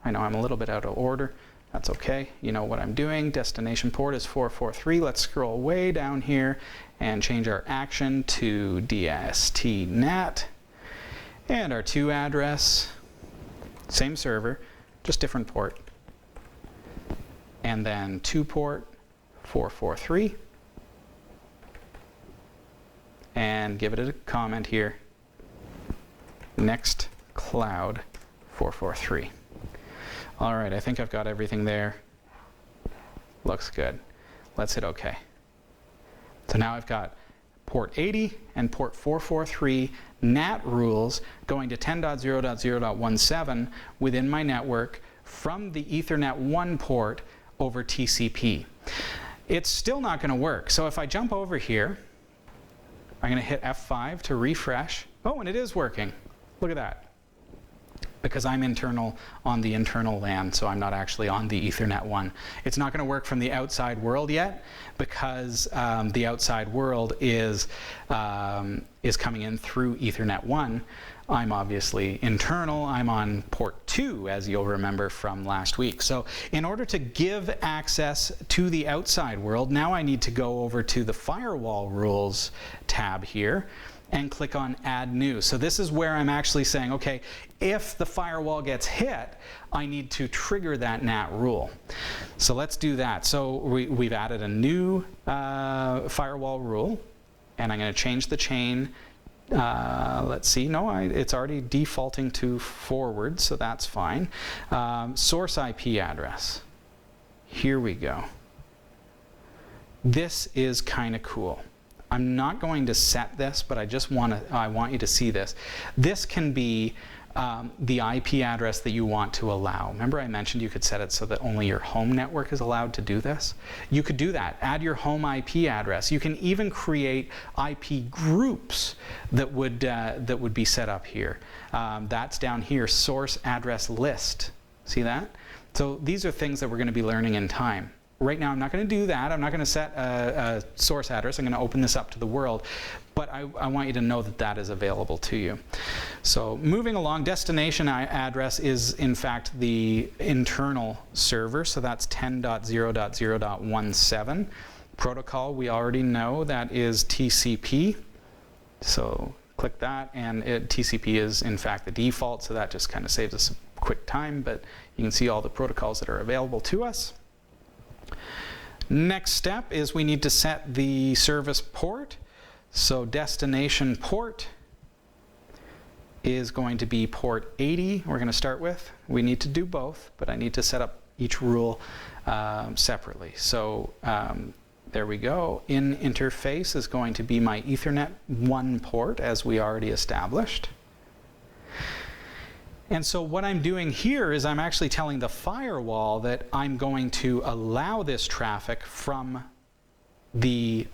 I know I'm a little bit out of order. That's okay. You know what I'm doing. Destination port is 443. Let's scroll way down here and change our action to DST NAT, and our to address, same server, just different port. And then to port 443. And give it a comment here. Next cloud 443. All right, I think I've got everything there. Looks good. Let's hit OK. So now I've got port 80 and port 443 NAT rules going to 10.0.0.17 within my network from the Ethernet 1 port over TCP. It's still not going to work. So if I jump over here, I'm going to hit F5 to refresh. Oh, and it is working. Look at that. because I'm internal on the internal LAN, so I'm not actually on the Ethernet one. It's not going to work from the outside world yet, because the outside world is coming in through Ethernet 1. I'm obviously internal. I'm on port 2, as you'll remember from last week. So in order to give access to the outside world, now I need to go over to the firewall rules tab here and click on Add New. So this is where I'm actually saying, okay, if the firewall gets hit, I need to trigger that NAT rule. So let's do that. So we've added a new firewall rule, and I'm going to change the chain. Let's see, no, it's already defaulting to forward, so that's fine. Source IP address. Here we go. This is kind of cool. I'm not going to set this, but I want you to see this. This can be the IP address that you want to allow. Remember I mentioned you could set it so that only your home network is allowed to do this? You could do that. Add your home IP address. You can even create IP groups that would be set up here. That's down here, source address list. See that? So these are things that we're going to be learning in time. Right now I'm not going to do that. I'm not going to set a source address. I'm going to open this up to the world. But I want you to know that that is available to you. So moving along, destination address is in fact the internal server. So that's 10.0.0.17. Protocol, we already know that is TCP. So click that, and TCP is in fact the default. So that just kind of saves us a quick time. But you can see all the protocols that are available to us. Next step is we need to set the service port. So destination port is going to be port 80 we're going to start with. We need to do both, but I need to set up each rule separately. So there we go. In interface is going to be my Ethernet 1 port, as we already established. And so what I'm doing here is I'm actually telling the firewall that I'm going to allow this traffic from the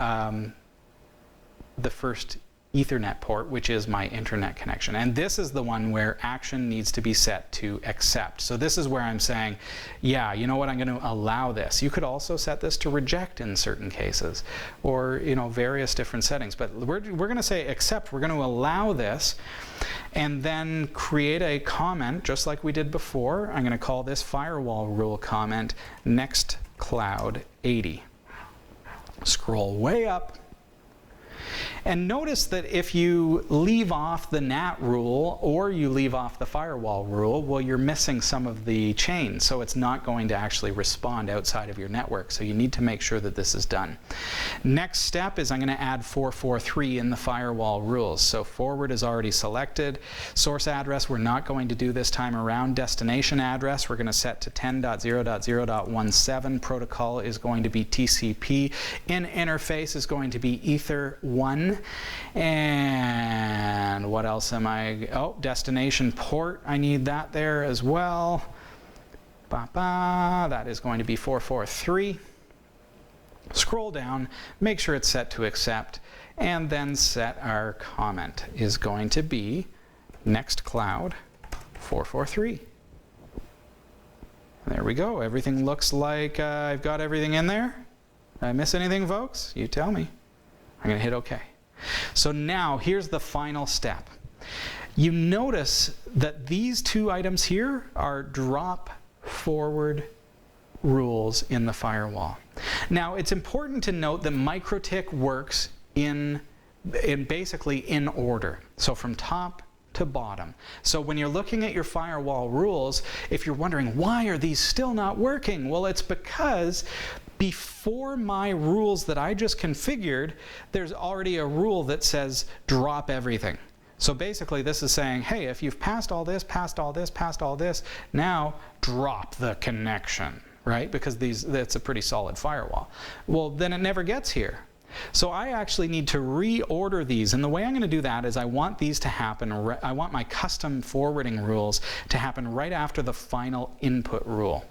first Ethernet port, which is my internet connection. And this is the one where action needs to be set to accept. So this is where I'm saying, yeah, you know what, I'm going to allow this. You could also set this to reject in certain cases, or various different settings. But we're going to say accept. We're going to allow this, and then create a comment just like we did before. I'm going to call this firewall rule comment next cloud 80. Scroll way up. And notice that if you leave off the NAT rule or you leave off the firewall rule, well, you're missing some of the chain. So it's not going to actually respond outside of your network. So you need to make sure that this is done. Next step is I'm going to add 443 in the firewall rules. So forward is already selected. Source address, we're not going to do this time around. Destination address, we're going to set to 10.0.0.17. Protocol is going to be TCP. In interface is going to be Ether 1. And what else am I? Oh, destination port. I need that there as well. That is going to be 443. Scroll down, make sure it's set to accept, and then set our comment is going to be next cloud 443. There we go. Everything looks like I've got everything in there. Did I miss anything, folks? You tell me. I'm going to hit OK. So now here's the final step. You notice that these two items here are drop forward rules in the firewall. Now it's important to note that MikroTik works in basically in order. So from top to bottom. So when you're looking at your firewall rules, if you're wondering why are these still not working, well, it's because before my rules that I just configured, there's already a rule that says drop everything. So basically this is saying, hey, if you've passed all this, passed all this, passed all this, now drop the connection, right? Because that's a pretty solid firewall. Well, then it never gets here. So I actually need to reorder these, and the way I'm going to do that is I want these to happen, I want my custom forwarding rules to happen right after the final input rule.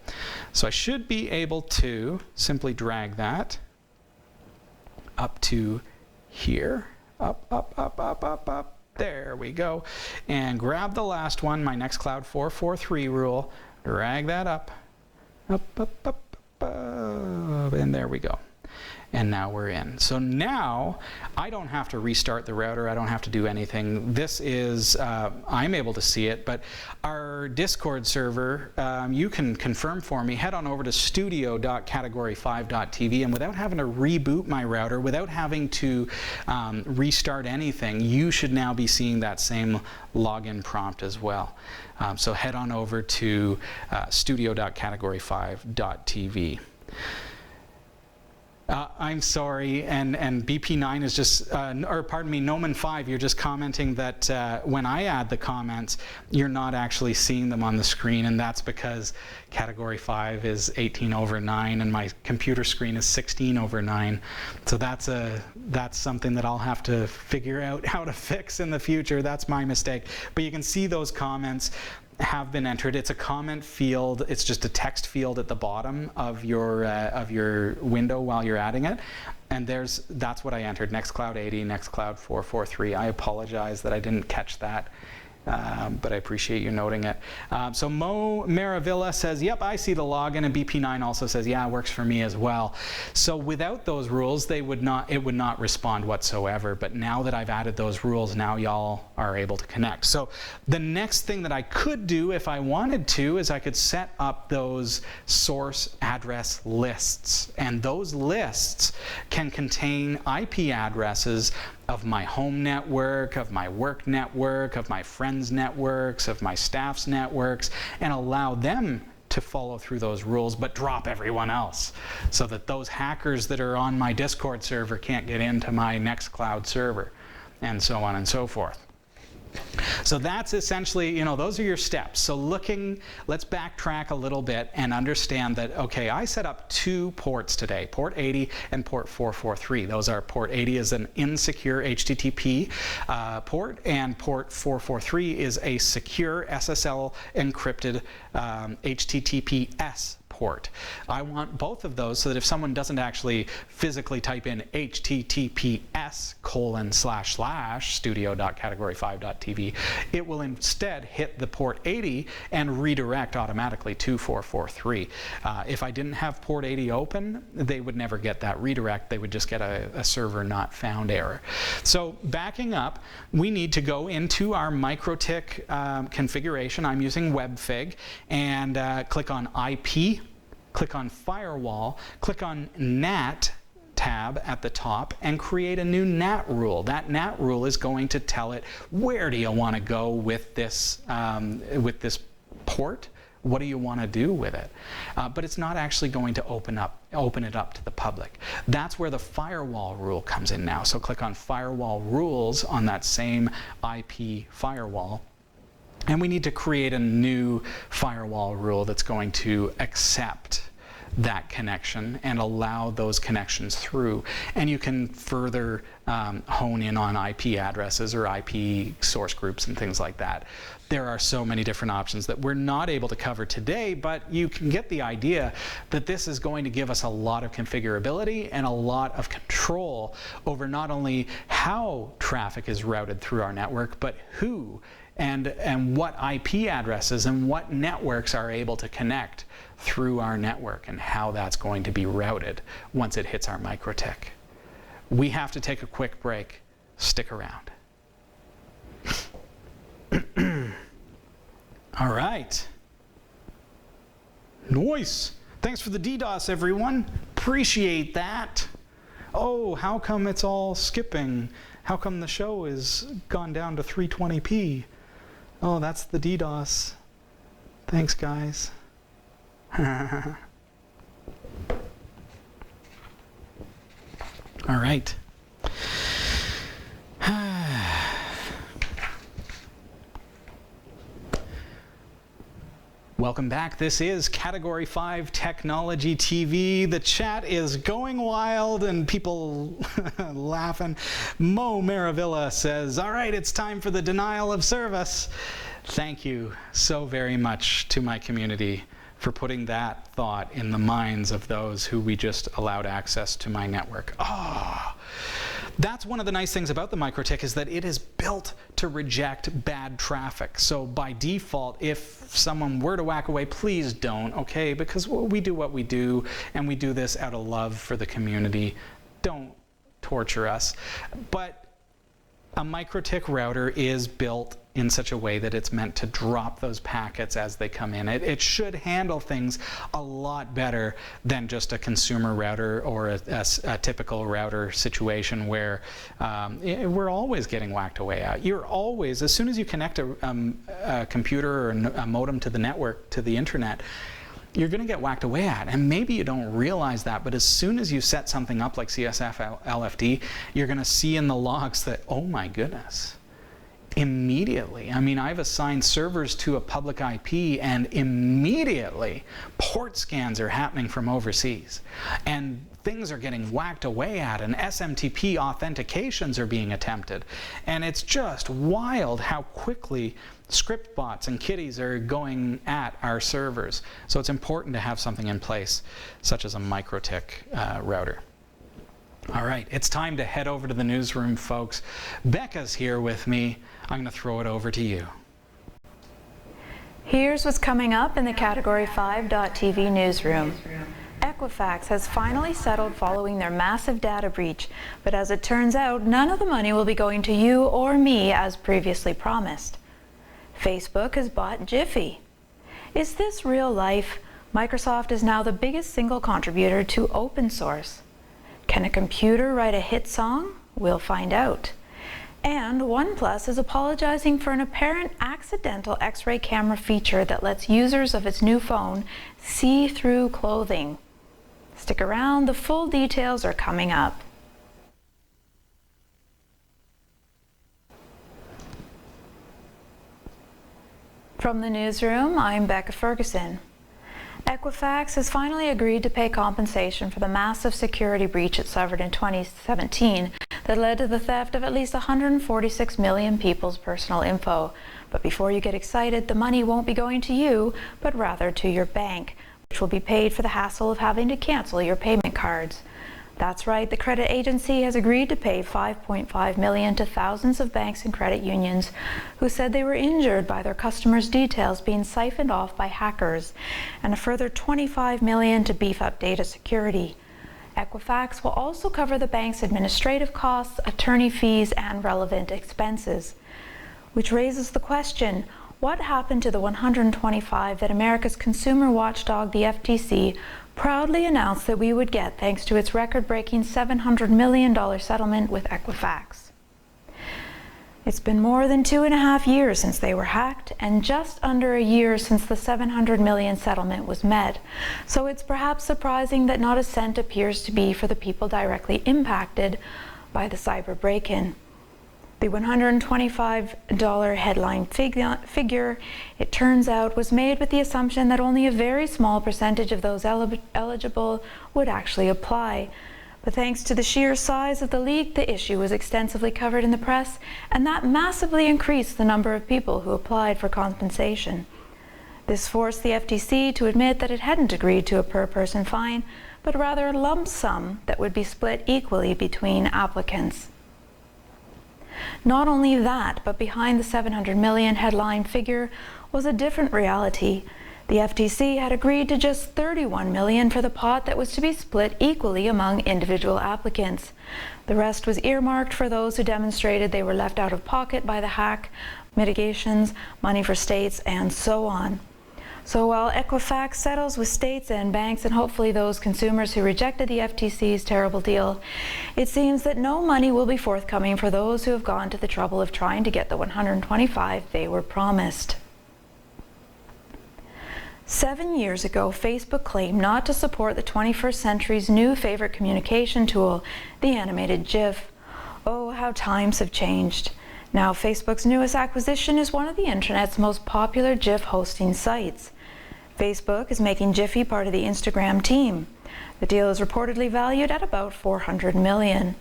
So I should be able to simply drag that up to here, up, There we go. And grab the last one, my Nextcloud 443 rule. Drag that up. Up, up, up, up. And there we go. And now we're in. So now I don't have to restart the router. I don't have to do anything. This is, I'm able to see it, but our Discord server, you can confirm for me. Head on over to studio.category5.tv, and without having to reboot my router, without having to restart anything, you should now be seeing that same login prompt as well. So head on over to studio.category5.tv. I'm sorry, and BP9 is just, or pardon me, Noman5, you're just commenting that when I add the comments, you're not actually seeing them on the screen, and that's because Category 5 is 18/9, and my computer screen is 16/9. So that's something that I'll have to figure out how to fix in the future. That's my mistake. But you can see those comments have been entered. It's a comment field. It's just a text field at the bottom of your window while you're adding it. And that's what I entered, Nextcloud 80, Nextcloud 443. I apologize that I didn't catch that. But I appreciate you noting it. So Mo Maravilla says, yep, I see the login, and BP9 also says, yeah, it works for me as well. So without those rules, it would not respond whatsoever. But now that I've added those rules, now y'all are able to connect. So the next thing that I could do if I wanted to is I could set up those source address lists. And those lists can contain IP addresses of my home network, of my work network, of my friends' networks, of my staff's networks, and allow them to follow through those rules, but drop everyone else, so that those hackers that are on my Discord server can't get into my Nextcloud server, and so on and so forth. So that's essentially, those are your steps. So let's backtrack a little bit and understand that, okay, I set up 2 ports today, port 80 and port 443. Those are, port 80 is an insecure HTTP port, and port 443 is a secure SSL encrypted HTTPS port. I want both of those so that if someone doesn't actually physically type in https://studio.category5.tv, it will instead hit the port 80 and redirect automatically to 443. If I didn't have port 80 open, they would never get that redirect. They would just get a server not found error. So backing up, we need to go into our MikroTik configuration. I'm using WebFig, and click on IP, click on Firewall, click on NAT tab at the top, and create a new NAT rule. That NAT rule is going to tell it, where do you want to go with this port? What do you want to do with it? But it's not actually going to open it up to the public. That's where the firewall rule comes in now. So click on Firewall Rules on that same IP firewall. And we need to create a new firewall rule that's going to accept that connection and allow those connections through. And you can further hone in on IP addresses or IP source groups and things like that. There are so many different options that we're not able to cover today, but you can get the idea that this is going to give us a lot of configurability and a lot of control over not only how traffic is routed through our network, but who and what IP addresses and what networks are able to connect through our network, and how that's going to be routed once it hits our MikroTik. We have to take a quick break. Stick around. All right. Nice. Thanks for the DDoS, everyone. Appreciate that. Oh, how come it's all skipping? How come the show is gone down to 320p? Oh, that's the DDoS. Thanks, guys. All right. Welcome back. This is Category 5 Technology TV. The chat is going wild and people laughing. Mo Maravilla says, all right, it's time for the denial of service. Thank you so very much to my community for putting that thought in the minds of those who we just allowed access to my network. Oh, That's one of the nice things about the MikroTik, is that it is built to reject bad traffic. So by default, if someone were to whack away, please don't, okay? Because we do what we do, and we do this out of love for the community. Don't torture us. But a MikroTik router is built in such a way that it's meant to drop those packets as they come in. It should handle things a lot better than just a consumer router or a typical router situation where we're always getting whacked away at. You're always, as soon as you connect a computer or a modem to the network, to the internet, you're going to get whacked away at. And maybe you don't realize that, but as soon as you set something up like CSF LFD, you're going to see in the logs that, oh my goodness, immediately. I mean, I've assigned servers to a public IP, and immediately port scans are happening from overseas. And things are getting whacked away at, and SMTP authentications are being attempted. And it's just wild how quickly script bots and kitties are going at our servers. So it's important to have something in place, such as a MikroTik router. All right, it's time to head over to the newsroom, folks. Bekah's here with me. I'm going to throw it over to you. Here's what's coming up in the Category5.tv newsroom. Equifax has finally settled following their massive data breach, but as it turns out, none of the money will be going to you or me as previously promised. Facebook has bought Jiffy. Is this real life? Microsoft is now the biggest single contributor to open source. Can a computer write a hit song? We'll find out. And OnePlus is apologizing for an apparent accidental X-ray camera feature that lets users of its new phone see through clothing. Stick around, the full details are coming up. From the newsroom, I'm Bekah Ferguson. Equifax has finally agreed to pay compensation for the massive security breach it suffered in 2017 that led to the theft of at least 146 million people's personal info. But before you get excited, the money won't be going to you, but rather to your bank, which will be paid for the hassle of having to cancel your payment cards. That's right, the credit agency has agreed to pay $5.5 million to thousands of banks and credit unions who said they were injured by their customers' details being siphoned off by hackers, and a further $25 million to beef up data security. Equifax will also cover the bank's administrative costs, attorney fees, and relevant expenses. Which raises the question, what happened to the 125 that America's consumer watchdog, the FTC, proudly announced that we would get thanks to its record-breaking $700 million settlement with Equifax? It's been more than 2.5 years since they were hacked, and just under a year since the $700 million settlement was met. So it's perhaps surprising that not a cent appears to be for the people directly impacted by the cyber break-in. The $125 headline figure, it turns out, was made with the assumption that only a very small percentage of those eligible would actually apply. But thanks to the sheer size of the leak, the issue was extensively covered in the press, and that massively increased the number of people who applied for compensation. This forced the FTC to admit that it hadn't agreed to a per-person fine, but rather a lump sum that would be split equally between applicants. Not only that, but behind the $700 million headline figure was a different reality. The FTC had agreed to just $31 million for the pot that was to be split equally among individual applicants. The rest was earmarked for those who demonstrated they were left out of pocket by the hack, mitigations, money for states, and so on. So while Equifax settles with states and banks and hopefully those consumers who rejected the FTC's terrible deal, it seems that no money will be forthcoming for those who have gone to the trouble of trying to get the 125 they were promised. 7 years ago, Facebook claimed not to support the 21st century's new favorite communication tool, the animated GIF. Oh, how times have changed. Now Facebook's newest acquisition is one of the internet's most popular GIF hosting sites. Facebook is making Jiffy part of the Instagram team. The deal is reportedly valued at about $400 million.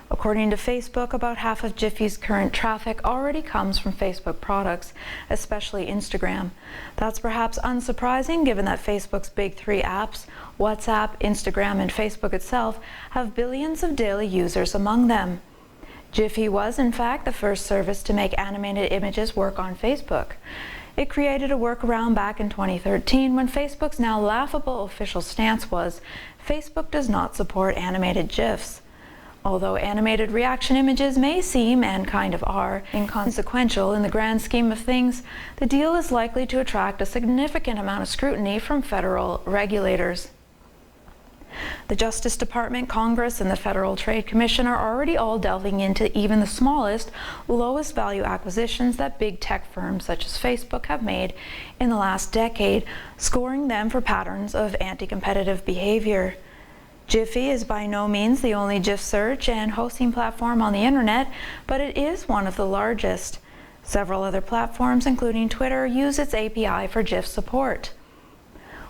According to Facebook, about half of Jiffy's current traffic already comes from Facebook products, especially Instagram. That's perhaps unsurprising given that Facebook's big three apps, WhatsApp, Instagram, and Facebook itself, have billions of daily users among them. Giphy was, in fact, the first service to make animated images work on Facebook. It created a workaround back in 2013 when Facebook's now laughable official stance was, Facebook does not support animated GIFs. Although animated reaction images may seem, and kind of are, inconsequential in the grand scheme of things, the deal is likely to attract a significant amount of scrutiny from federal regulators. The Justice Department, Congress, and the Federal Trade Commission are already all delving into even the smallest, lowest value acquisitions that big tech firms such as Facebook have made in the last decade, scoring them for patterns of anti-competitive behavior. Giphy is by no means the only GIF search and hosting platform on the internet, but it is one of the largest. Several other platforms, including Twitter, use its API for GIF support.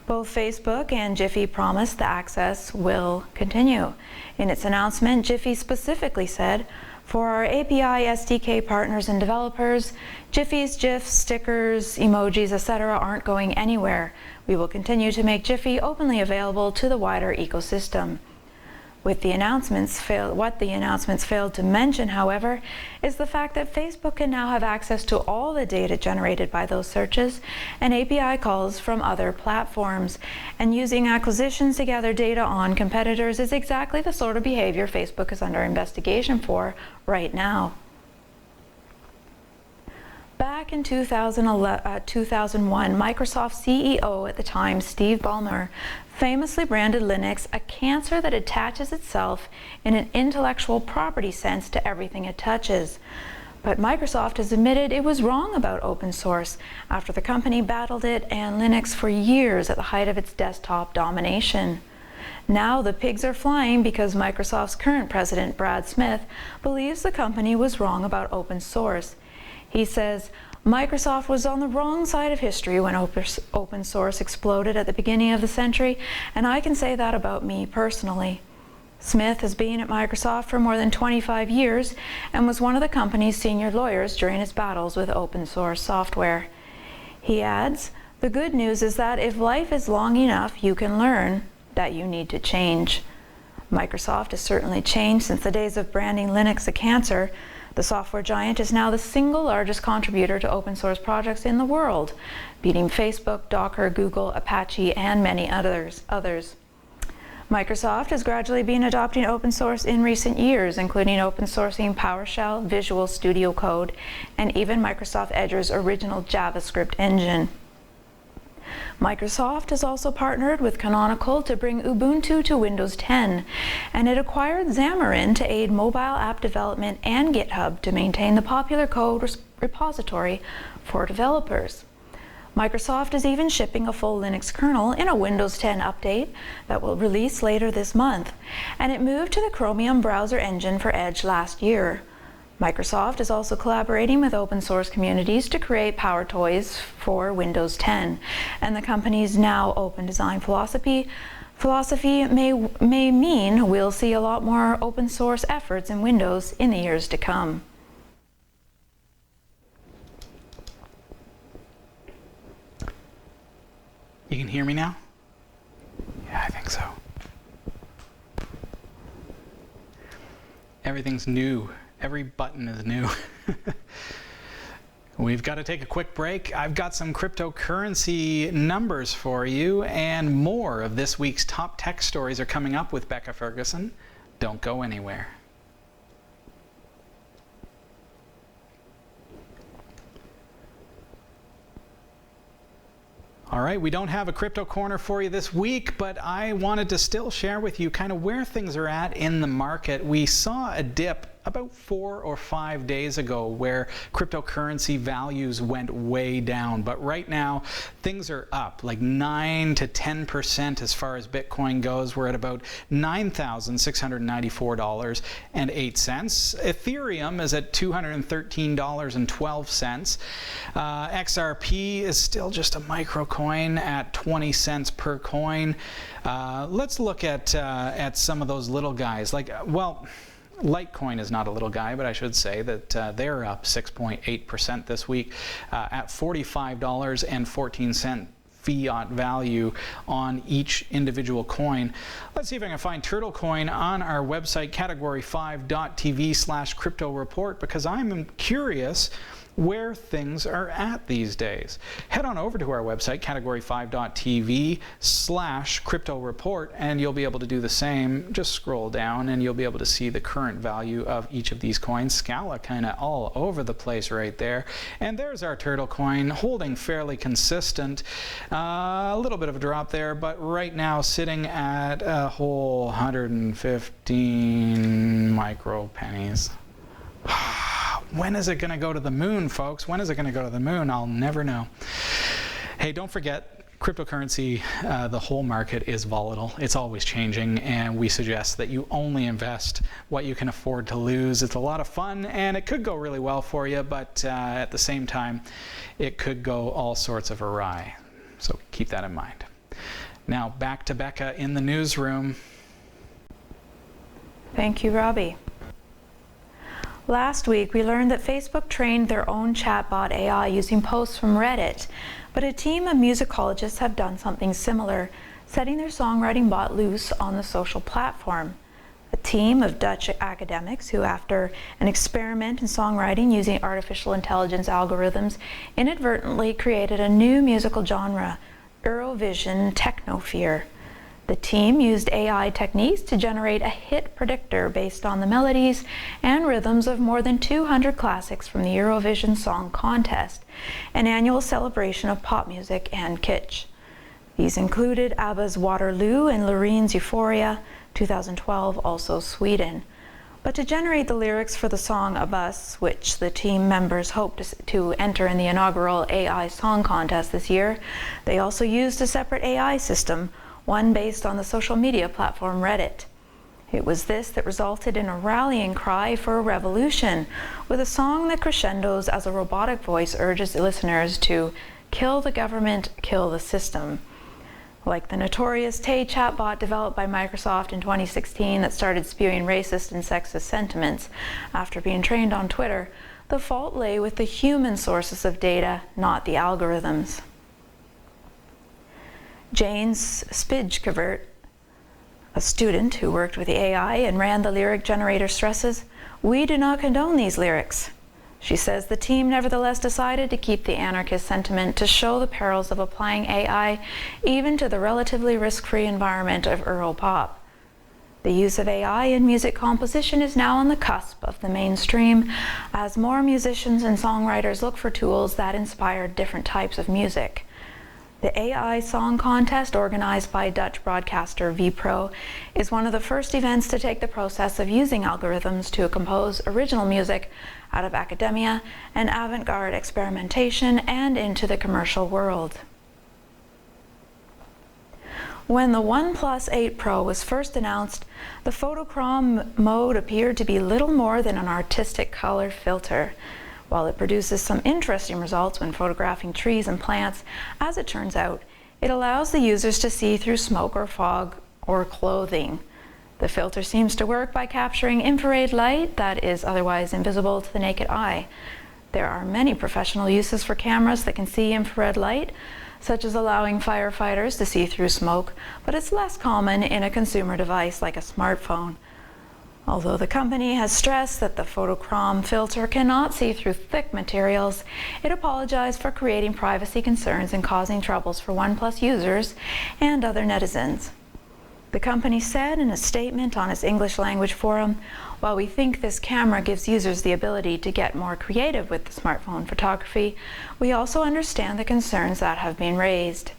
Both Facebook and Giphy promise the access will continue. In its announcement, Giphy specifically said, for our API SDK partners and developers, Giphy's GIFs, stickers, emojis, etc. aren't going anywhere. We will continue to make Giphy openly available to the wider ecosystem. What the announcements failed to mention, however, is the fact that Facebook can now have access to all the data generated by those searches and API calls from other platforms. And using acquisitions to gather data on competitors is exactly the sort of behavior Facebook is under investigation for right now. Back in 2001, Microsoft CEO at the time, Steve Ballmer, famously branded Linux a cancer that attaches itself in an intellectual property sense to everything it touches. But Microsoft has admitted it was wrong about open source after the company battled it and Linux for years at the height of its desktop domination. Now the pigs are flying because Microsoft's current president, Brad Smith, believes the company was wrong about open source. He says, Microsoft was on the wrong side of history when open source exploded at the beginning of the century, and I can say that about me personally. Smith has been at Microsoft for more than 25 years and was one of the company's senior lawyers during its battles with open source software. He adds, the good news is that if life is long enough, you can learn that you need to change. Microsoft has certainly changed since the days of branding Linux a cancer. The software giant is now the single largest contributor to open source projects in the world, beating Facebook, Docker, Google, Apache, and many others. Microsoft has gradually been adopting open source in recent years, including open sourcing PowerShell, Visual Studio Code, and even Microsoft Edge's original JavaScript engine. Microsoft has also partnered with Canonical to bring Ubuntu to Windows 10, and it acquired Xamarin to aid mobile app development and GitHub to maintain the popular code repository for developers. Microsoft is even shipping a full Linux kernel in a Windows 10 update that will release later this month, and it moved to the Chromium browser engine for Edge last year. Microsoft is also collaborating with open source communities to create Power Toys for Windows 10, and the company's now open design philosophy may mean we'll see a lot more open source efforts in Windows in the years to come. You can hear me now? Yeah, I think so. Everything's new. Every button is new. We've got to take a quick break. I've got some cryptocurrency numbers for you, and more of this week's top tech stories are coming up with Bekah Ferguson. Don't go anywhere. All right, we don't have a crypto corner for you this week, but I wanted to still share with you kind of where things are at in the market. We saw a dip about 4 or 5 days ago where cryptocurrency values went way down, but right now things are up like 9 to 10% as far as Bitcoin goes. We're at about $9,694.08. Ethereum is at $213.12. XRP is still just a micro coin at 20 cents per coin. Let's look at some of those little guys. Litecoin is not a little guy, but I should say that they're up 6.8% this week at $45.14 fiat value on each individual coin. Let's see if I can find Turtle Coin on our website, category5.tv/crypto report, because I'm curious where things are at these days. Head on over to our website, category5.tv/crypto report, and you'll be able to do the same. Just scroll down and you'll be able to see the current value of each of these coins. Scala kind of all over the place right there. And there's our Turtle Coin, holding fairly consistent. A little bit of a drop there, but right now sitting at a whole 115 micro pennies. When is it going to go to the moon, folks? When is it going to go to the moon? I'll never know. Hey, don't forget, cryptocurrency, the whole market is volatile. It's always changing, and we suggest that you only invest what you can afford to lose. It's a lot of fun, and it could go really well for you, but at the same time, it could go all sorts of awry. So keep that in mind. Now, back to Bekah in the newsroom. Thank you, Robbie. Last week, we learned that Facebook trained their own chatbot AI using posts from Reddit, but a team of musicologists have done something similar, setting their songwriting bot loose on the social platform. A team of Dutch academics who, after an experiment in songwriting using artificial intelligence algorithms, inadvertently created a new musical genre, Eurovision Technofear. The team used AI techniques to generate a hit predictor based on the melodies and rhythms of more than 200 classics from the Eurovision Song Contest, an annual celebration of pop music and kitsch. These included ABBA's Waterloo and Lorene's Euphoria, 2012, also Sweden. But to generate the lyrics for the song A Bus, which the team members hope to enter in the inaugural AI Song Contest this year, they also used a separate AI system, one based on the social media platform Reddit. It was this that resulted in a rallying cry for a revolution, with a song that crescendos as a robotic voice urges listeners to kill the government, kill the system. Like the notorious Tay chatbot developed by Microsoft in 2016 that started spewing racist and sexist sentiments after being trained on Twitter, the fault lay with the human sources of data, not the algorithms. James Spijkevert, a student who worked with the AI and ran the lyric generator, stresses, "We do not condone these lyrics." She says the team nevertheless decided to keep the anarchist sentiment to show the perils of applying AI even to the relatively risk-free environment of Europop. The use of AI in music composition is now on the cusp of the mainstream as more musicians and songwriters look for tools that inspire different types of music. The AI Song Contest, organized by Dutch broadcaster VPRO, is one of the first events to take the process of using algorithms to compose original music out of academia and avant-garde experimentation and into the commercial world. When the OnePlus 8 Pro was first announced, the photochrome mode appeared to be little more than an artistic color filter. While it produces some interesting results when photographing trees and plants, as it turns out, it allows the users to see through smoke or fog or clothing. The filter seems to work by capturing infrared light that is otherwise invisible to the naked eye. There are many professional uses for cameras that can see infrared light, such as allowing firefighters to see through smoke, but it's less common in a consumer device like a smartphone. Although the company has stressed that the photochrome filter cannot see through thick materials, it apologized for creating privacy concerns and causing troubles for OnePlus users and other netizens. The company said in a statement on its English language forum, "While we think this camera gives users the ability to get more creative with the smartphone photography, we also understand the concerns that have been raised."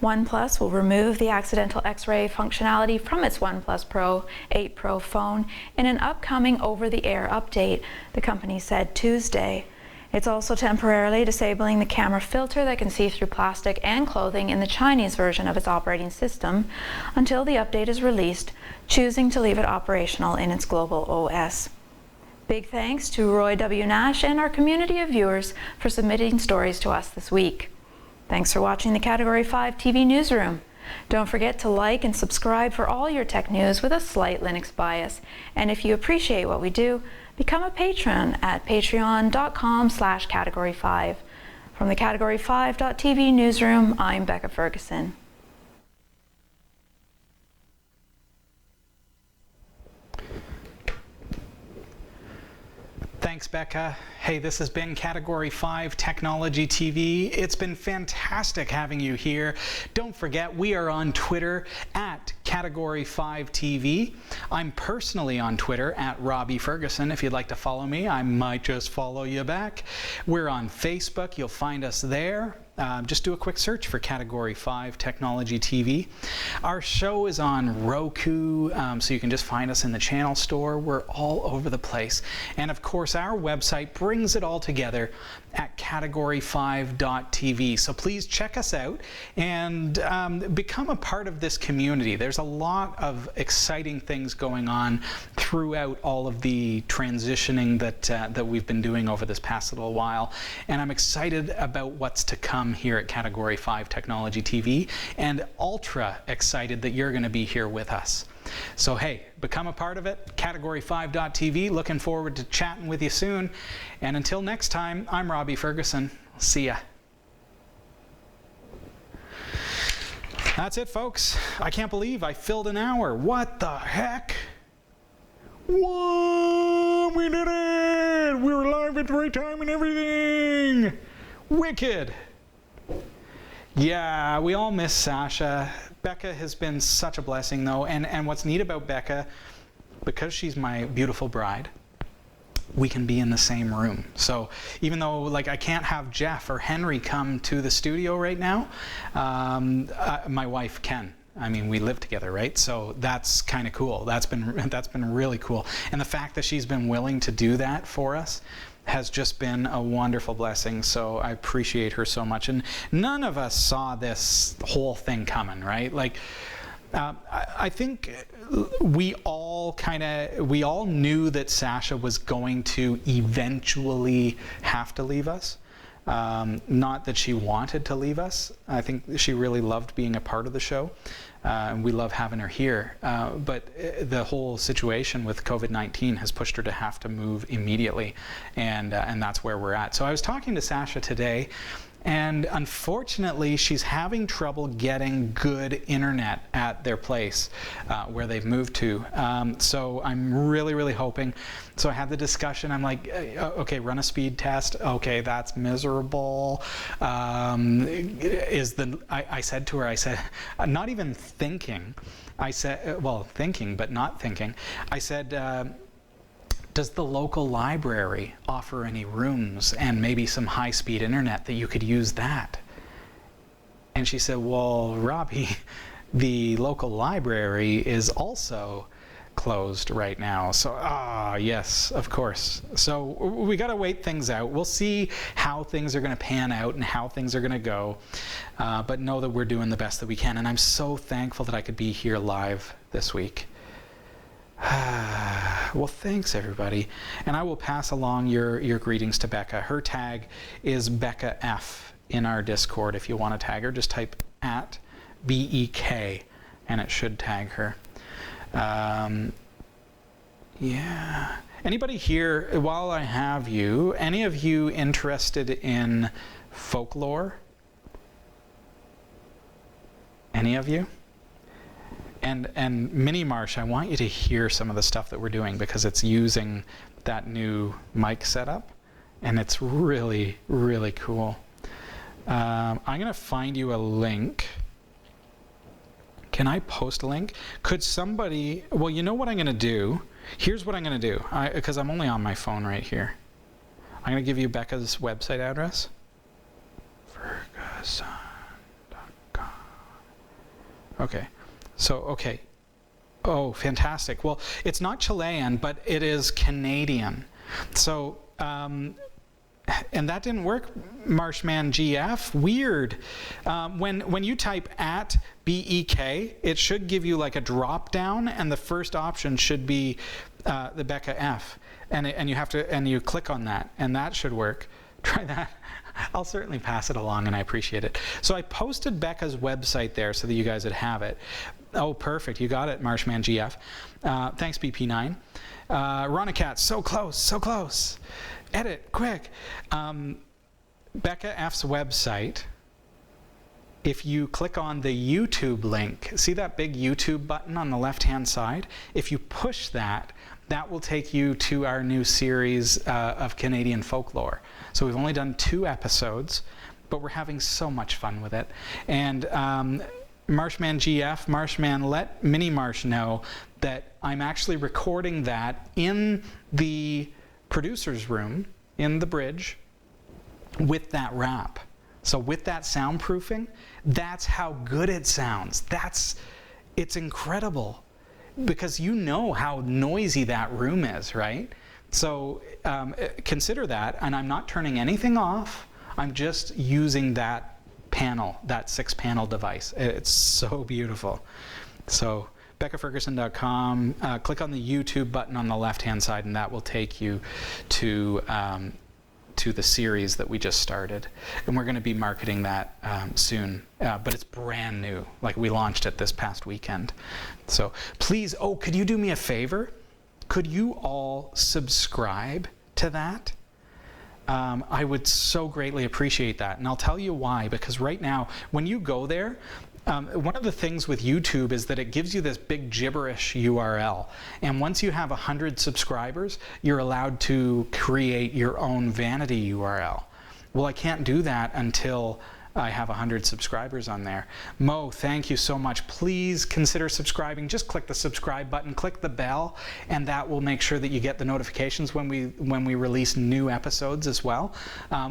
OnePlus will remove the accidental X-ray functionality from its OnePlus 8 Pro phone in an upcoming over-the-air update, the company said Tuesday. It's also temporarily disabling the camera filter that can see through plastic and clothing in the Chinese version of its operating system until the update is released, choosing to leave it operational in its global OS. Big thanks to Roy W. Nash and our community of viewers for submitting stories to us this week. Thanks for watching the Category 5 TV Newsroom. Don't forget to like and subscribe for all your tech news with a slight Linux bias. And if you appreciate what we do, become a patron at patreon.com/category5. From the Category5.tv newsroom, I'm Bekah Ferguson. Thanks, Bekah. Hey, this has been Category 5 Technology TV. It's been fantastic having you here. Don't forget, we are on Twitter at Category5 TV. I'm personally on Twitter at Robbie Ferguson. If you'd like to follow me, I might just follow you back. We're on Facebook. You'll find us there. Just do a quick search for Category 5 Technology TV. Our show is on Roku, so you can just find us in the channel store. We're all over the place. And of course, our website brings it all together at Category5.tv. So please check us out and become a part of this community. There's a lot of exciting things going on throughout all of the transitioning that we've been doing over this past little while. And I'm excited about what's to come here at Category 5 Technology TV, and ultra excited that you're going to be here with us. So hey, become a part of it, Category5.tv. Looking forward to chatting with you soon. And until next time, I'm Robbie Ferguson. See ya. That's it, folks. I can't believe I filled an hour. What the heck? Whoa, we did it! We were live at the right time and everything! Wicked! Yeah, we all miss Sasha. Bekah has been such a blessing, though, and what's neat about Bekah, because she's my beautiful bride, we can be in the same room. So even though, like, I can't have Jeff or Henry come to the studio right now, my wife can. I mean, we live together, right? So that's kind of cool. That's been really cool. And the fact that she's been willing to do that for us has just been a wonderful blessing. So I appreciate her so much. And none of us saw this whole thing coming, right? Like, I think we all knew that Sasha was going to eventually have to leave us. Not that she wanted to leave us. I think she really loved being a part of the show. And we love having her here. But the whole situation with COVID-19 has pushed her to have to move immediately. And that's where we're at. So I was talking to Sasha today, and unfortunately, she's having trouble getting good internet at their place where they've moved to. So I'm really, really hoping. So I had the discussion. I'm like, okay, run a speed test. Okay, that's miserable. I said to her, I said, not even thinking. I said, well, thinking, but not thinking. I said, does the local library offer any rooms and maybe some high-speed internet that you could use that? And she said, well, Robbie, the local library is also closed right now. So, yes, of course. So we got to wait things out. We'll see how things are going to pan out and how things are going to go. But know that we're doing the best that we can. And I'm so thankful that I could be here live this week. Well, thanks everybody, and I will pass along your greetings to Bekah. Her tag is Bekah F in our Discord. If you want to tag her, just type at BEK and it should tag her. Yeah. Anybody here, while I have you, any of you interested in folklore? Any of you? And Mini Marsh, I want you to hear some of the stuff that we're doing because it's using that new mic setup, and it's really, really cool. I'm going to find you a link. Can I post a link? Could somebody, well, you know what I'm going to do? Here's what I'm going to do, because I'm only on my phone right here. I'm going to give you Bekah's website address. Ferguson.com. Okay. So, okay. Oh, fantastic. Well, it's not Chilean, but it is Canadian. So, and that didn't work, Marshman GF. Weird. When you type at BEK, it should give you like a drop down, and the first option should be the Bekah F. And you have to, and you click on that, and that should work. Try that. I'll certainly pass it along, and I appreciate it. So I posted Bekah's website there so that you guys would have it. Oh, perfect. You got it, Marshman GF. Thanks, BP9. Ronacat, so close, so close. Edit, quick. Bekah F's website, if you click on the YouTube link, see that big YouTube button on the left-hand side? If you push that, that will take you to our new series of Canadian folklore. So we've only done 2 episodes, but we're having so much fun with it. And Marshman GF, Marshman, let Mini Marsh know that I'm actually recording that in the producer's room, in the bridge, with that wrap. So with that soundproofing, that's how good it sounds. It's incredible, because you know how noisy that room is, right? So consider that, and I'm not turning anything off. I'm just using that panel, that 6-panel device. It's so beautiful. So BekahFerguson.com, click on the YouTube button on the left-hand side, and that will take you to the series that we just started. And we're going to be marketing that soon, but it's brand new. Like, we launched it this past weekend. So please, could you do me a favor? Could you all subscribe to that? I would so greatly appreciate that. And I'll tell you why, because right now, when you go there, one of the things with YouTube is that it gives you this big gibberish URL. And once you have 100 subscribers, you're allowed to create your own vanity URL. Well, I can't do that until I have 100 subscribers on there. Mo, thank you so much. Please consider subscribing. Just click the subscribe button, click the bell, and that will make sure that you get the notifications when we release new episodes as well,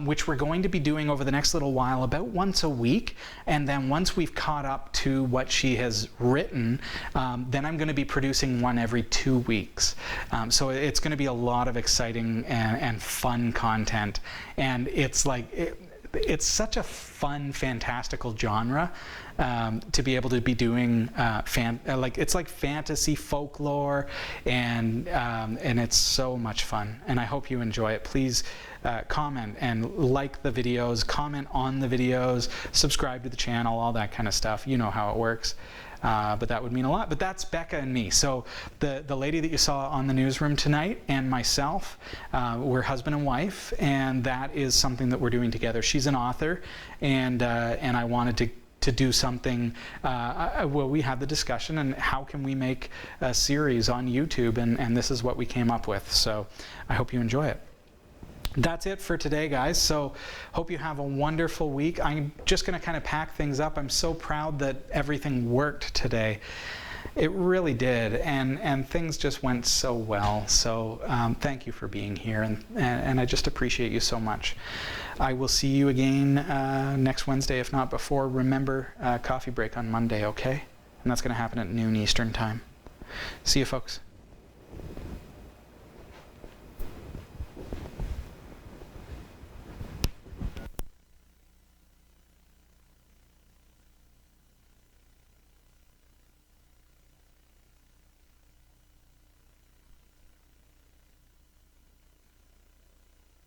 which we're going to be doing over the next little while, about once a week. And then once we've caught up to what she has written, then I'm going to be producing one every 2 weeks. So it's going to be a lot of exciting and fun content. And it's like, it's such a fun, fantastical genre to be able to be doing it's like fantasy folklore, and it's so much fun. And I hope you enjoy it. Please comment and like the videos, comment on the videos, subscribe to the channel, all that kind of stuff. You know how it works. But that would mean a lot. But that's Bekah and me. So the lady that you saw on the newsroom tonight and myself, we're husband and wife, and that is something that we're doing together. She's an author, and I wanted to do something. Well, we had the discussion, and how can we make a series on YouTube, and this is what we came up with. So I hope you enjoy it. That's it for today, guys. So hope you have a wonderful week. I'm just going to kind of pack things up. I'm so proud that everything worked today. It really did, and things just went so well. So thank you for being here, and I just appreciate you so much. I will see you again next Wednesday, if not before. Remember, coffee break on Monday, okay? And that's going to happen at noon Eastern time. See you, folks.